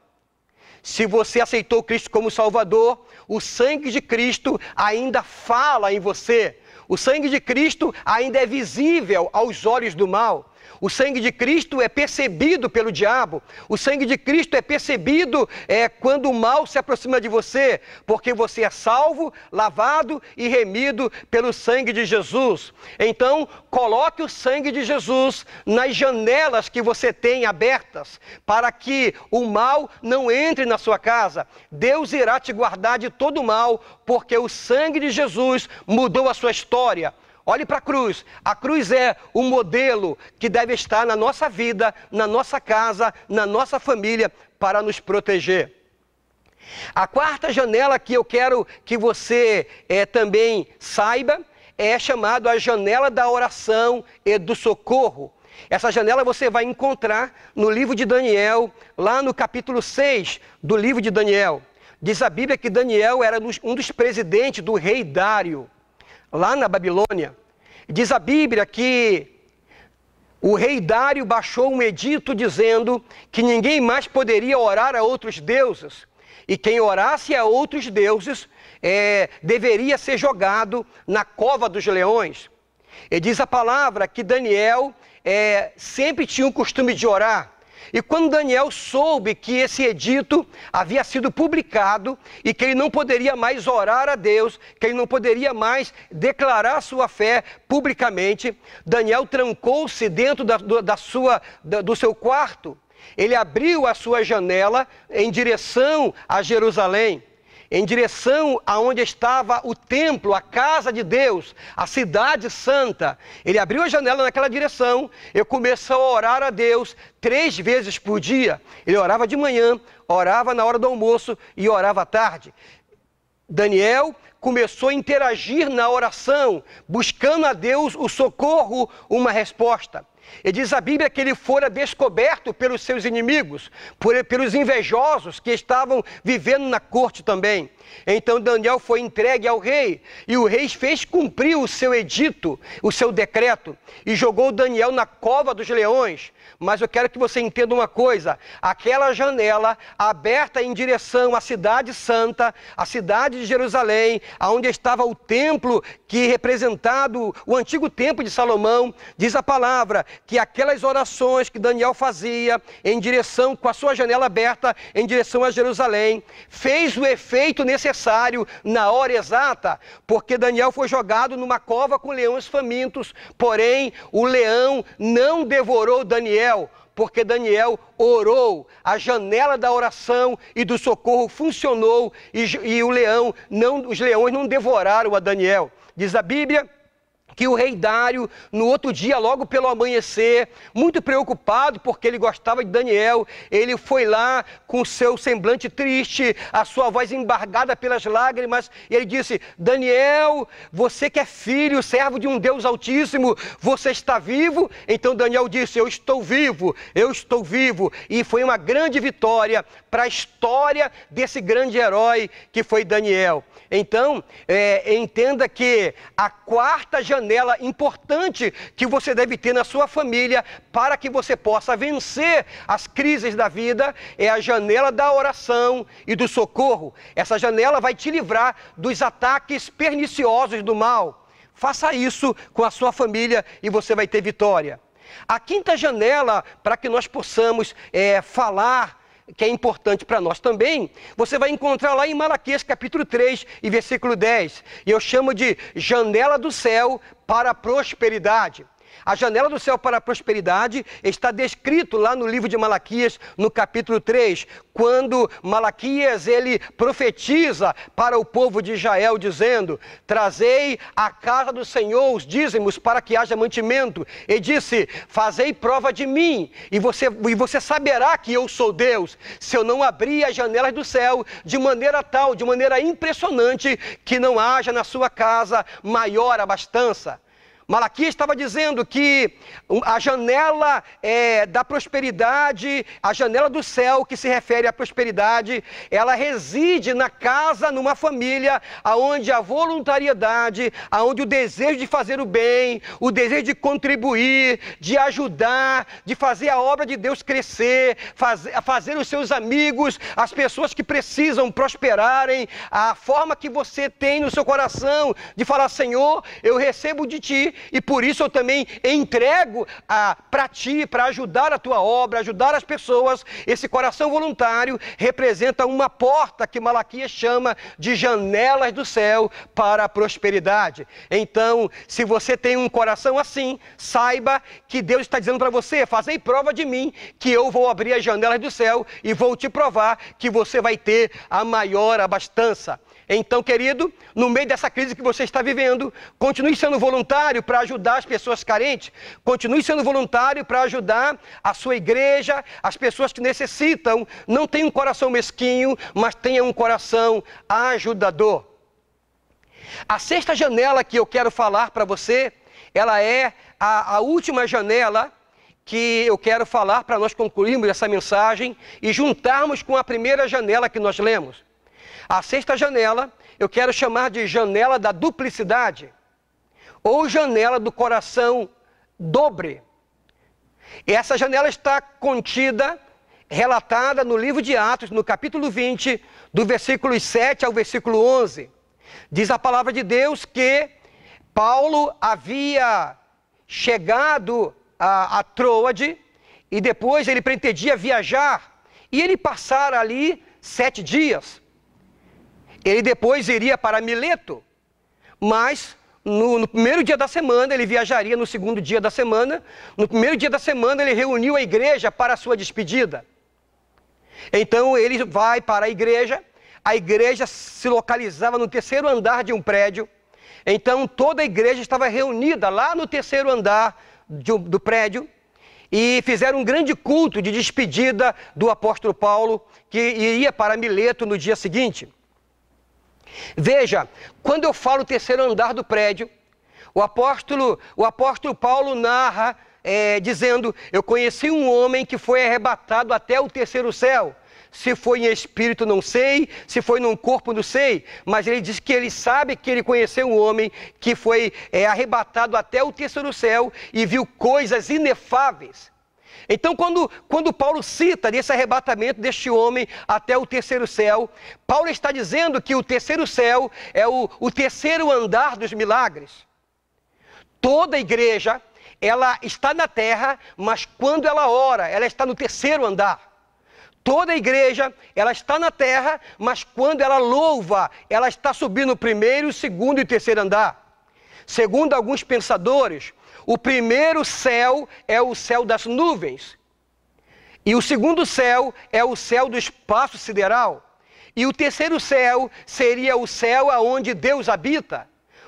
S9: Se você aceitou Cristo como Salvador, o sangue de Cristo ainda fala em você. O sangue de Cristo ainda é visível aos olhos do mal. O sangue de Cristo é percebido pelo diabo. O sangue de Cristo é percebido quando o mal se aproxima de você, porque você é salvo, lavado e remido pelo sangue de Jesus. Então, coloque o sangue de Jesus nas janelas que você tem abertas, para que o mal não entre na sua casa. Deus irá te guardar de todo mal, porque o sangue de Jesus mudou a sua história. Olhe para a cruz. A cruz é o modelo que deve estar na nossa vida, na nossa casa, na nossa família, para nos proteger. A quarta janela que eu quero que você também saiba é chamada a janela da oração e do socorro. Essa janela você vai encontrar no livro de Daniel, lá no capítulo 6 do livro de Daniel. Diz a Bíblia que Daniel era um dos presidentes do rei Dário, lá na Babilônia. Diz a Bíblia que o rei Dário baixou um edito dizendo que ninguém mais poderia orar a outros deuses. E quem orasse a outros deuses deveria ser jogado na cova dos leões. E diz a palavra que Daniel sempre tinha o costume de orar. E quando Daniel soube que esse edito havia sido publicado e que ele não poderia mais orar a Deus, que ele não poderia mais declarar sua fé publicamente, Daniel trancou-se dentro do seu quarto. Ele abriu a sua janela em direção a Jerusalém, em direção aonde estava o templo, a casa de Deus, a cidade santa. Ele abriu a janela naquela direção e começou a orar a Deus 3 vezes por dia. Ele orava de manhã, orava na hora do almoço e orava à tarde. Daniel começou a interagir na oração, buscando a Deus o socorro, uma resposta. E diz a Bíblia que ele fora descoberto pelos seus inimigos, pelos invejosos que estavam vivendo na corte também. Então Daniel foi entregue ao rei, e o rei fez cumprir o seu edito, o seu decreto, e jogou Daniel na cova dos leões. Mas eu quero que você entenda uma coisa: aquela janela aberta em direção à cidade santa, à cidade de Jerusalém, onde estava o templo que representado o antigo templo de Salomão, diz a palavra que aquelas orações que Daniel fazia em direção, com a sua janela aberta em direção a Jerusalém, fez o efeito necessário na hora exata, porque Daniel foi jogado numa cova com leões famintos, porém o leão não devorou Daniel, porque Daniel orou, a janela da oração e do socorro funcionou, e os leões não devoraram a Daniel. Diz a Bíblia que o rei Dário, no outro dia, logo pelo amanhecer, muito preocupado porque ele gostava de Daniel, ele foi lá com seu semblante triste, a sua voz embargada pelas lágrimas, e ele disse: Daniel, você que é filho, servo de um Deus Altíssimo, você está vivo? Então Daniel disse: eu estou vivo, e foi uma grande vitória para a história desse grande herói que foi Daniel. Então, entenda que a quarta janela importante que você deve ter na sua família para que você possa vencer as crises da vida é a janela da oração e do socorro. Essa janela vai te livrar dos ataques perniciosos do mal. Faça isso com a sua família e você vai ter vitória. A quinta janela, para que nós possamos falar, que é importante para nós também, você vai encontrar lá em Malaquias capítulo 3 e versículo 10. E eu chamo de janela do céu para a prosperidade. A janela do céu para a prosperidade está descrito lá no livro de Malaquias, no capítulo 3, quando Malaquias ele profetiza para o povo de Israel, dizendo: trazei à casa do Senhor os dízimos para que haja mantimento. E disse: fazei prova de mim, e você saberá que eu sou Deus, se eu não abrir as janelas do céu de maneira tal, de maneira impressionante, que não haja na sua casa maior abastança. Malaquias estava dizendo que a janela da prosperidade, a janela do céu que se refere à prosperidade, ela reside na casa, numa família, onde a voluntariedade, onde o desejo de fazer o bem, o desejo de contribuir, de ajudar, de fazer a obra de Deus crescer, fazer os seus amigos, as pessoas que precisam prosperarem, a forma que você tem no seu coração de falar: Senhor, eu recebo de Ti, e por isso eu também entrego para Ti, para ajudar a Tua obra, ajudar as pessoas. Esse coração voluntário representa uma porta que Malaquias chama de janelas do céu para a prosperidade. Então, se você tem um coração assim, saiba que Deus está dizendo para você: fazei prova de mim, que eu vou abrir as janelas do céu e vou te provar que você vai ter a maior abastança. Então, querido, no meio dessa crise que você está vivendo, continue sendo voluntário para ajudar as pessoas carentes, continue sendo voluntário para ajudar a sua igreja, as pessoas que necessitam. Não tenha um coração mesquinho, mas tenha um coração ajudador. A sexta janela que eu quero falar para você, ela é a última janela que eu quero falar para nós concluirmos essa mensagem e juntarmos com a primeira janela que nós lemos. A sexta janela eu quero chamar de janela da duplicidade, ou janela do coração dobre. E essa janela está contida, relatada no livro de Atos, no capítulo 20, do versículo 7 ao versículo 11. Diz a palavra de Deus que Paulo havia chegado a Troade e depois ele pretendia viajar e ele passar ali 7 dias. Ele depois iria para Mileto, mas no primeiro dia da semana ele viajaria no segundo dia da semana. No primeiro dia da semana ele reuniu a igreja para a sua despedida. Então ele vai para a igreja se localizava no terceiro andar de um prédio. Então toda a igreja estava reunida lá no terceiro andar do prédio e fizeram um grande culto de despedida do apóstolo Paulo, que iria para Mileto no dia seguinte. Veja, quando eu falo terceiro andar do prédio, o apóstolo Paulo narra dizendo: eu conheci um homem que foi arrebatado até o terceiro céu. Se foi em espírito não sei, se foi num corpo não sei, mas ele diz que ele sabe que ele conheceu um homem que foi arrebatado até o terceiro céu e viu coisas inefáveis. Então, quando Paulo cita desse arrebatamento deste homem até o terceiro céu, Paulo está dizendo que o terceiro céu é o terceiro andar dos milagres. Toda a igreja, ela está na terra, mas quando ela ora, ela está no terceiro andar. Toda a igreja, ela está na terra, mas quando ela louva, ela está subindo o primeiro, o segundo e o terceiro andar. Segundo alguns pensadores, o primeiro céu é o céu das nuvens. E o segundo céu é o céu do espaço sideral. E o terceiro céu seria o céu aonde Deus habita.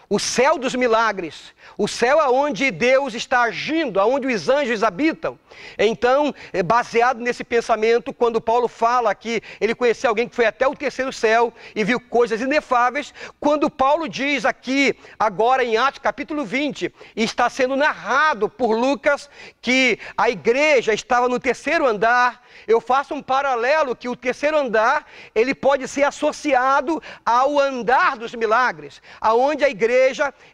S9: O céu dos milagres, o céu aonde Deus está agindo, aonde os anjos habitam. Então, baseado nesse pensamento, quando Paulo fala que ele conheceu alguém que foi até o terceiro céu e viu coisas inefáveis, quando Paulo diz aqui, agora em Atos capítulo 20, e está sendo narrado por Lucas, que a igreja estava no terceiro andar, eu faço um paralelo que o terceiro andar, ele pode ser associado ao andar dos milagres, aonde a igreja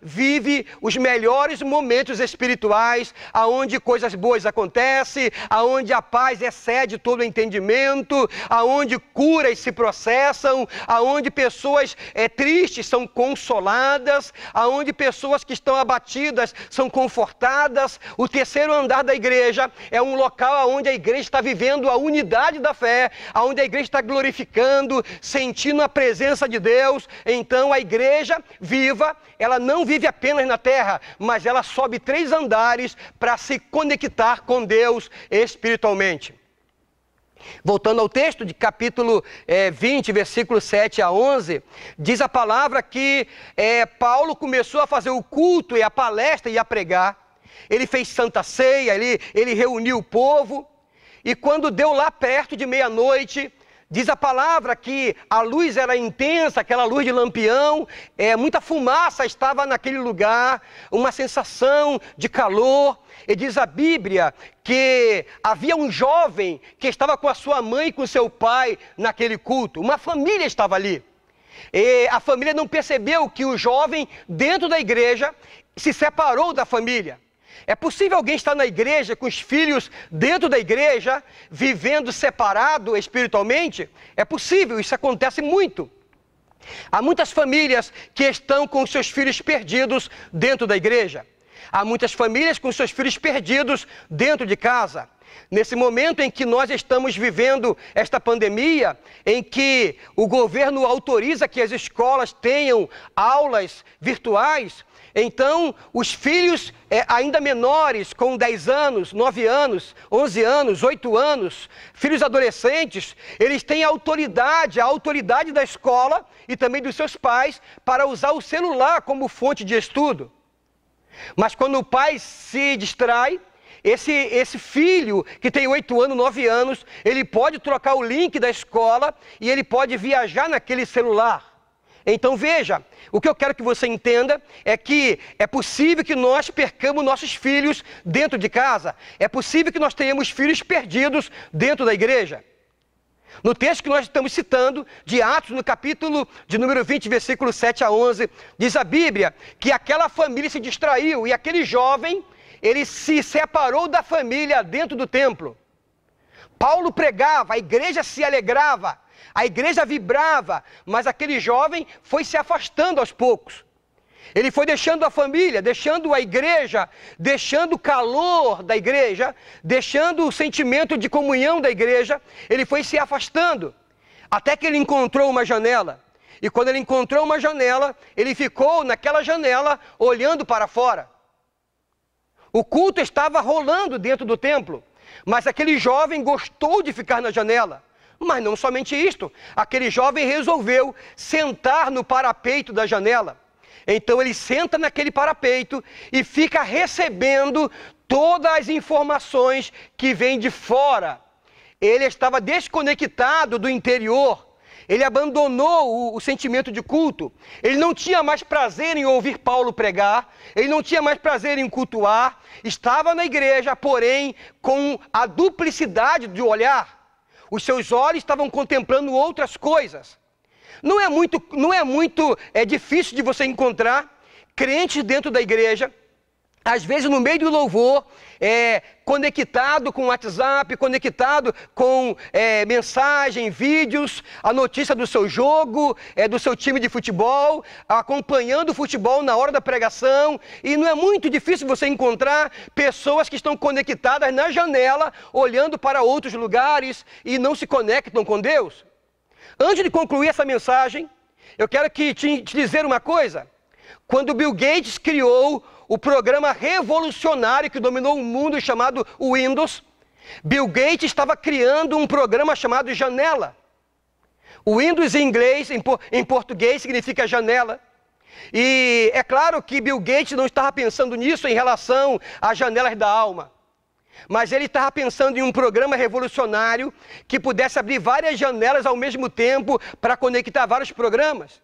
S9: vive os melhores momentos espirituais, aonde coisas boas acontecem, aonde a paz excede todo o entendimento, aonde curas se processam, aonde pessoas tristes são consoladas, aonde pessoas que estão abatidas são confortadas. O terceiro andar da igreja é um local onde a igreja está vivendo a unidade da fé, onde a igreja está glorificando, sentindo a presença de Deus. Então a igreja viva, ela não vive apenas na terra, mas ela sobe 3 andares para se conectar com Deus espiritualmente. Voltando ao texto de capítulo 20, versículos 7 a 11, diz a palavra que Paulo começou a fazer o culto e a palestra e a pregar. Ele fez santa ceia, ele reuniu o povo, e quando deu lá perto de meia-noite, diz a palavra que a luz era intensa, aquela luz de lampião, muita fumaça estava naquele lugar, uma sensação de calor. E diz a Bíblia que havia um jovem que estava com a sua mãe e com seu pai naquele culto. Uma família estava ali. E a família não percebeu que o jovem, dentro da igreja, se separou da família. É possível alguém estar na igreja, com os filhos dentro da igreja, vivendo separado espiritualmente? É possível, isso acontece muito. Há muitas famílias que estão com seus filhos perdidos dentro da igreja. Há muitas famílias com seus filhos perdidos dentro de casa. Nesse momento em que nós estamos vivendo esta pandemia, em que o governo autoriza que as escolas tenham aulas virtuais, então os filhos ainda menores, com 10 anos, 9 anos, 11 anos, 8 anos, filhos adolescentes, eles têm a autoridade da escola e também dos seus pais para usar o celular como fonte de estudo. Mas quando o pai se distrai, esse filho que tem 8 anos, 9 anos, ele pode trocar o link da escola e ele pode viajar naquele celular. Então veja, o que eu quero que você entenda é que é possível que nós percamos nossos filhos dentro de casa. É possível que nós tenhamos filhos perdidos dentro da igreja. No texto que nós estamos citando, de Atos, no capítulo de número 20, versículo 7 a 11, diz a Bíblia que aquela família se distraiu e aquele jovem, ele se separou da família dentro do templo. Paulo pregava, a igreja se alegrava, a igreja vibrava, mas aquele jovem foi se afastando aos poucos. Ele foi deixando a família, deixando a igreja, deixando o calor da igreja, deixando o sentimento de comunhão da igreja. Ele foi se afastando, até que ele encontrou uma janela. E quando ele encontrou uma janela, ele ficou naquela janela olhando para fora. O culto estava rolando dentro do templo, mas aquele jovem gostou de ficar na janela. Mas não somente isto, aquele jovem resolveu sentar no parapeito da janela. Então ele senta naquele parapeito e fica recebendo todas as informações que vêm de fora. Ele estava desconectado do interior. Ele abandonou o sentimento de culto. Ele não tinha mais prazer em ouvir Paulo pregar. Ele não tinha mais prazer em cultuar. Estava na igreja, porém, com a duplicidade de olhar. Os seus olhos estavam contemplando outras coisas. Não é muito difícil de você encontrar crentes dentro da igreja, às vezes no meio do louvor, conectado com o WhatsApp, conectado com mensagem, vídeos, a notícia do seu jogo, do seu time de futebol, acompanhando o futebol na hora da pregação. E não é muito difícil você encontrar pessoas que estão conectadas na janela, olhando para outros lugares e não se conectam com Deus. Antes de concluir essa mensagem, eu quero te dizer uma coisa. Quando Bill Gates criou o programa revolucionário que dominou o mundo chamado Windows, Bill Gates estava criando um programa chamado Janela. O Windows em inglês, em português, significa janela. E é claro que Bill Gates não estava pensando nisso em relação às janelas da alma. Mas ele estava pensando em um programa revolucionário que pudesse abrir várias janelas ao mesmo tempo para conectar vários programas.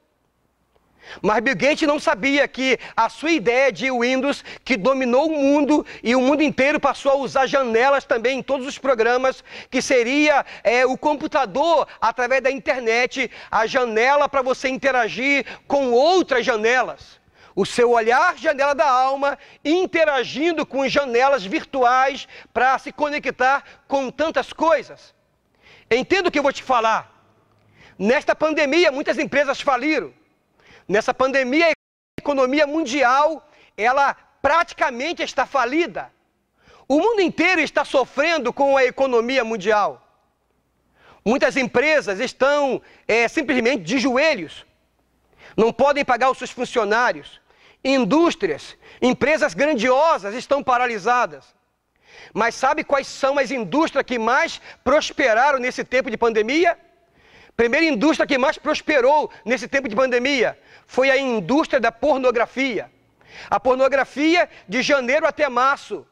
S9: Mas Bill Gates não sabia que a sua ideia de Windows, que dominou o mundo e o mundo inteiro passou a usar janelas também em todos os programas, que seria o computador através da internet, a janela para você interagir com outras janelas. O seu olhar, janela da alma, interagindo com janelas virtuais para se conectar com tantas coisas. Entenda o que eu vou te falar. Nesta pandemia, muitas empresas faliram. Nessa pandemia, a economia mundial, ela praticamente está falida. O mundo inteiro está sofrendo com a economia mundial. Muitas empresas estão simplesmente de joelhos. Não podem pagar os seus funcionários. indústrias, empresas grandiosas estão paralisadas. Mas sabe quais são as indústrias que mais prosperaram nesse tempo de pandemia? Primeira indústria que mais prosperou nesse tempo de pandemia foi a indústria da pornografia. A pornografia, de janeiro até março,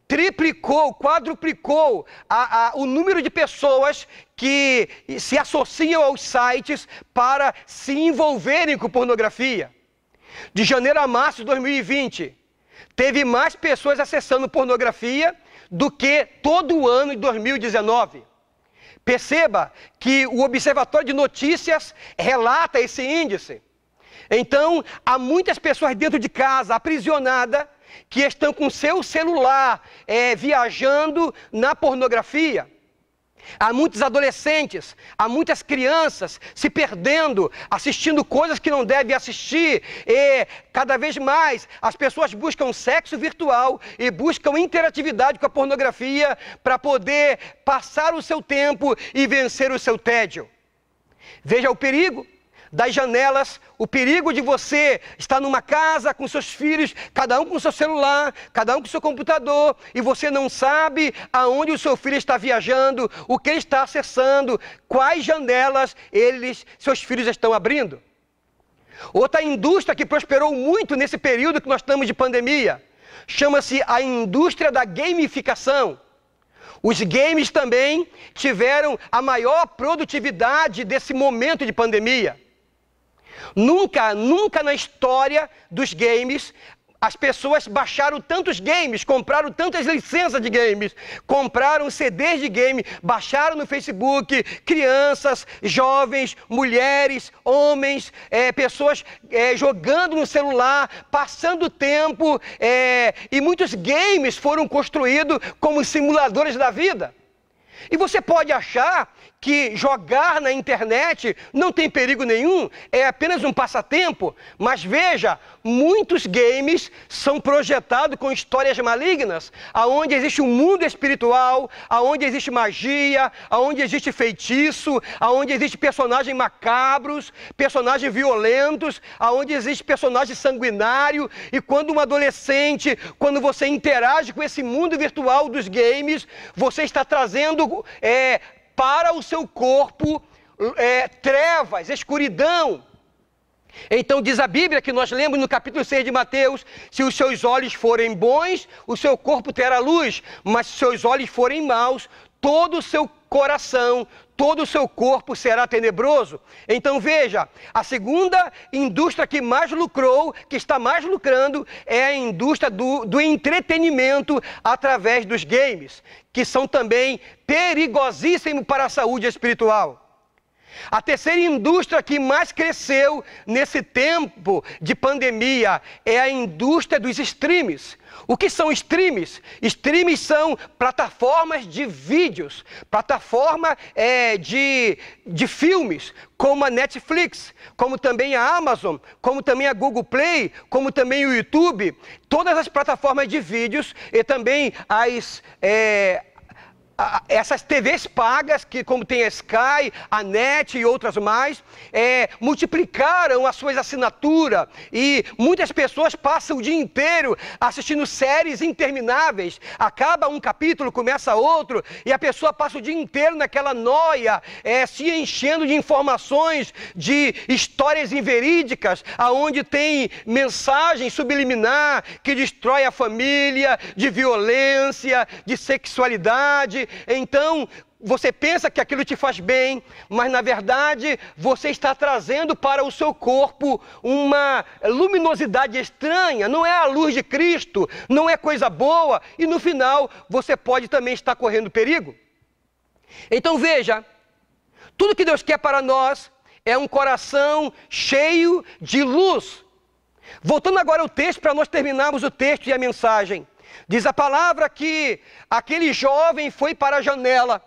S9: triplicou, quadruplicou o número de pessoas que se associam aos sites para se envolverem com pornografia. De janeiro a março de 2020, teve mais pessoas acessando pornografia do que todo o ano de 2019. Perceba que o Observatório de Notícias relata esse índice. Então, há muitas pessoas dentro de casa, aprisionadas, que estão com seu celular viajando na pornografia. Há muitos adolescentes, há muitas crianças se perdendo, assistindo coisas que não devem assistir. E cada vez mais as pessoas buscam sexo virtual e buscam interatividade com a pornografia para poder passar o seu tempo e vencer o seu tédio. Veja o perigo das janelas, o perigo de você estar numa casa com seus filhos, cada um com seu celular, cada um com seu computador, e você não sabe aonde o seu filho está viajando, o que ele está acessando, quais janelas seus filhos estão abrindo. Outra indústria que prosperou muito nesse período que nós estamos de pandemia, chama-se a indústria da gamificação. Os games também tiveram a maior produtividade desse momento de pandemia. Nunca na história dos games as pessoas baixaram tantos games, compraram tantas licenças de games, compraram CDs de game, baixaram no Facebook, crianças, jovens, mulheres, homens, pessoas jogando no celular, passando tempo, e muitos games foram construídos como simuladores da vida. E você pode achar que jogar na internet não tem perigo nenhum, é apenas um passatempo, mas veja, muitos games são projetados com histórias malignas, aonde existe um mundo espiritual, aonde existe magia, aonde existe feitiço, aonde existe personagens macabros, personagens violentos, aonde existe personagem sanguinário. E quando um adolescente, quando você interage com esse mundo virtual dos games, você está trazendo para o seu corpo trevas, escuridão. Então diz a Bíblia, que nós lemos no capítulo 6 de Mateus: se os seus olhos forem bons, o seu corpo terá luz, mas se os seus olhos forem maus, todo o seu coração, todo o seu corpo será tenebroso. Então veja, a segunda indústria que mais lucrou, que está mais lucrando, é a indústria do entretenimento através dos games, que são também perigosíssimos para a saúde espiritual. A terceira indústria que mais cresceu nesse tempo de pandemia é a indústria dos streams. O que são streams? Streams são plataformas de vídeos, plataforma de filmes, como a Netflix, como também a Amazon, como também a Google Play, como também o YouTube. Todas as plataformas de vídeos e também essas TVs pagas, que como tem a Sky, a NET e outras mais, multiplicaram as suas assinaturas, e muitas pessoas passam o dia inteiro assistindo séries intermináveis. Acaba um capítulo, começa outro, e a pessoa passa o dia inteiro naquela noia, se enchendo de informações, de histórias inverídicas, aonde tem mensagem subliminar que destrói a família, de violência, de sexualidade. Então, você pensa que aquilo te faz bem, mas na verdade você está trazendo para o seu corpo uma luminosidade estranha, não é a luz de Cristo, não é coisa boa, e no final você pode também estar correndo perigo. Então veja, tudo que Deus quer para nós é um coração cheio de luz. Voltando agora ao texto, para nós terminarmos o texto e a mensagem. Diz a palavra que aquele jovem foi para a janela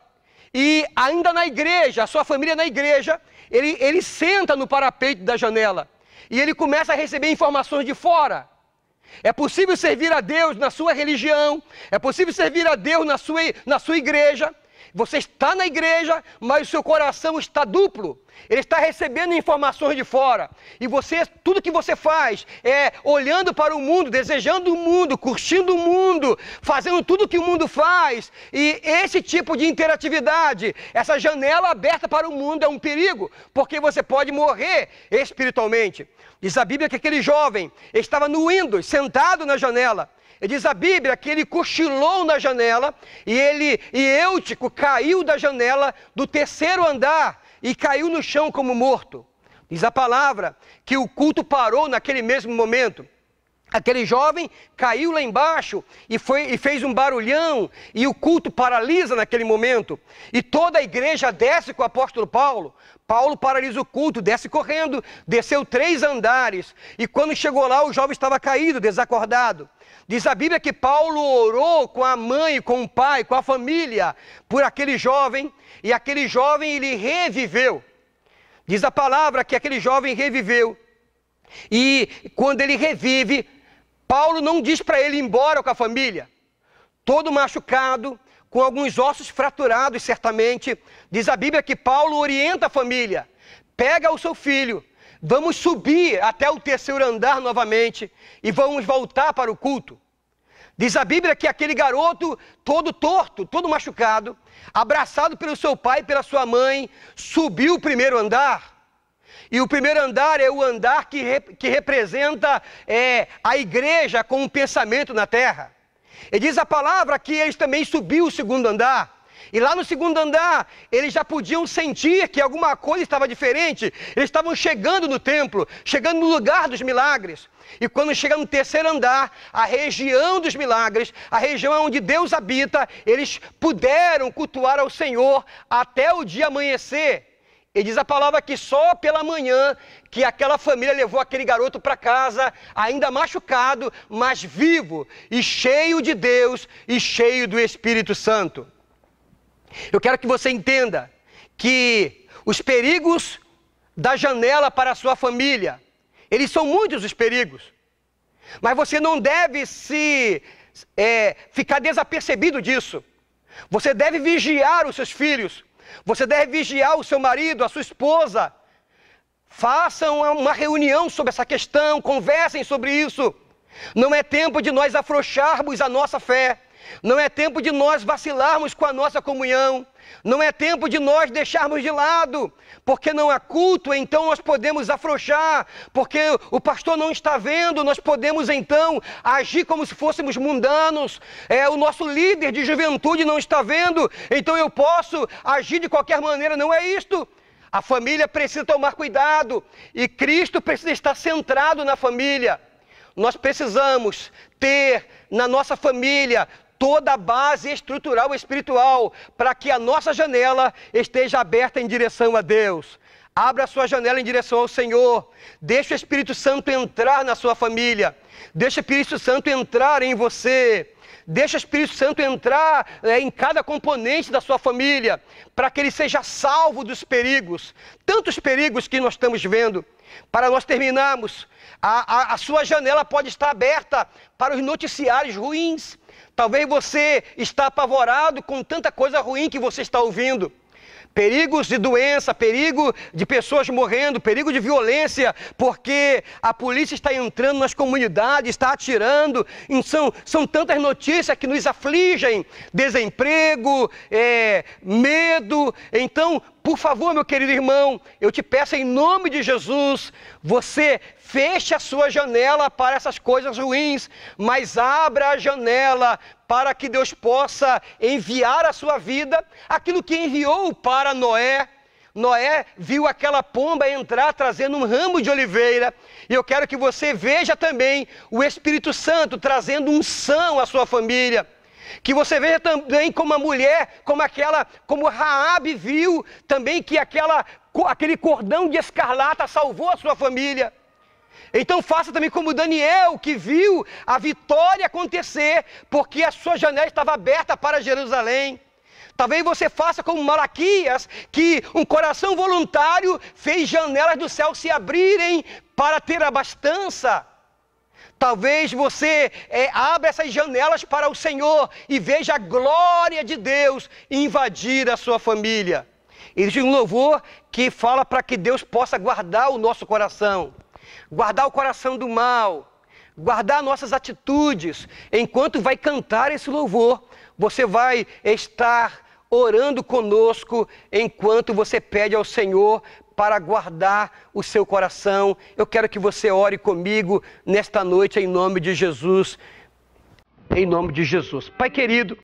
S9: e ainda na igreja, a sua família na igreja, ele senta no parapeito da janela e ele começa a receber informações de fora. É possível servir a Deus na sua religião, é possível servir a Deus na sua igreja, Você está na igreja, mas o seu coração está duplo. Ele está recebendo informações de fora. E você, tudo que você faz é olhando para o mundo, desejando o mundo, curtindo o mundo, fazendo tudo que o mundo faz. E esse tipo de interatividade, essa janela aberta para o mundo é um perigo, porque você pode morrer espiritualmente. Diz a Bíblia que aquele jovem estava no Windows, sentado na janela. E diz a Bíblia que ele cochilou na janela e Eutico caiu da janela do 3º andar e caiu no chão como morto. Diz a palavra que o culto parou naquele mesmo momento. Aquele jovem caiu lá embaixo e fez um barulhão e o culto paralisa naquele momento. E toda a igreja desce com o apóstolo Paulo. Paulo paralisa o culto, desce correndo, desceu 3 andares. E quando chegou lá, o jovem estava caído, desacordado. Diz a Bíblia que Paulo orou com a mãe, com o pai, com a família, por aquele jovem. E aquele jovem, ele reviveu. Diz a palavra que aquele jovem reviveu. E quando ele revive, Paulo não diz para ele ir embora com a família. Todo machucado, com alguns ossos fraturados, certamente. Diz a Bíblia que Paulo orienta a família. Pega o seu filho, vamos subir até o 3º andar novamente e vamos voltar para o culto. Diz a Bíblia que aquele garoto, todo torto, todo machucado, abraçado pelo seu pai e pela sua mãe, subiu o 1º andar. E o 1º andar é o andar que representa a igreja com um pensamento na terra. E diz a palavra que eles também subiu o 2º andar. E lá no 2º andar, eles já podiam sentir que alguma coisa estava diferente. Eles estavam chegando no templo, chegando no lugar dos milagres. E quando chega no 3º andar, a região dos milagres, a região onde Deus habita, eles puderam cultuar ao Senhor até o dia amanhecer. E diz a palavra que só pela manhã que aquela família levou aquele garoto para casa, ainda machucado, mas vivo e cheio de Deus e cheio do Espírito Santo. Eu quero que você entenda que os perigos da janela para a sua família, eles são muitos os perigos. Mas você não deve ficar desapercebido disso. Você deve vigiar os seus filhos. Você deve vigiar o seu marido, a sua esposa. Façam uma reunião sobre essa questão, conversem sobre isso. Não é tempo de nós afrouxarmos a nossa fé. Não é tempo de nós vacilarmos com a nossa comunhão. Não é tempo de nós deixarmos de lado. Porque não há culto, então nós podemos afrouxar. Porque o pastor não está vendo, nós podemos então agir como se fôssemos mundanos. O nosso líder de juventude não está vendo, então eu posso agir de qualquer maneira. Não é isto. A família precisa tomar cuidado. E Cristo precisa estar centrado na família. Nós precisamos ter na nossa família toda a base estrutural e espiritual para que a nossa janela esteja aberta em direção a Deus. Abra a sua janela em direção ao Senhor. Deixe o Espírito Santo entrar na sua família. Deixe o Espírito Santo entrar em você. Deixe o Espírito Santo entrar em cada componente da sua família, para que ele seja salvo dos perigos. Tantos perigos que nós estamos vendo. Para nós terminarmos, a sua janela pode estar aberta para os noticiários ruins. Talvez você está apavorado com tanta coisa ruim que você está ouvindo. Perigos de doença, perigo de pessoas morrendo, perigo de violência, porque a polícia está entrando nas comunidades, está atirando. São tantas notícias que nos afligem, desemprego, medo. Então, por favor, meu querido irmão, eu te peço em nome de Jesus, você feche a sua janela para essas coisas ruins, mas abra a janela para que Deus possa enviar à sua vida aquilo que enviou para Noé. Noé viu aquela pomba entrar trazendo um ramo de oliveira, e eu quero que você veja também o Espírito Santo trazendo unção à sua família. Que você veja também como a mulher, como Raabe viu também que aquele cordão de escarlata salvou a sua família. Então faça também como Daniel, que viu a vitória acontecer, porque a sua janela estava aberta para Jerusalém. Talvez você faça como Malaquias, que um coração voluntário fez janelas do céu se abrirem para ter abastança. Talvez você abra essas janelas para o Senhor e veja a glória de Deus invadir a sua família. Existe um louvor que fala para que Deus possa guardar o nosso coração, guardar o coração do mal, guardar nossas atitudes. Enquanto vai cantar esse louvor, você vai estar orando conosco enquanto você pede ao Senhor para guardar o seu coração. Eu quero que você ore comigo nesta noite em nome de Jesus. Em nome de Jesus. Pai querido,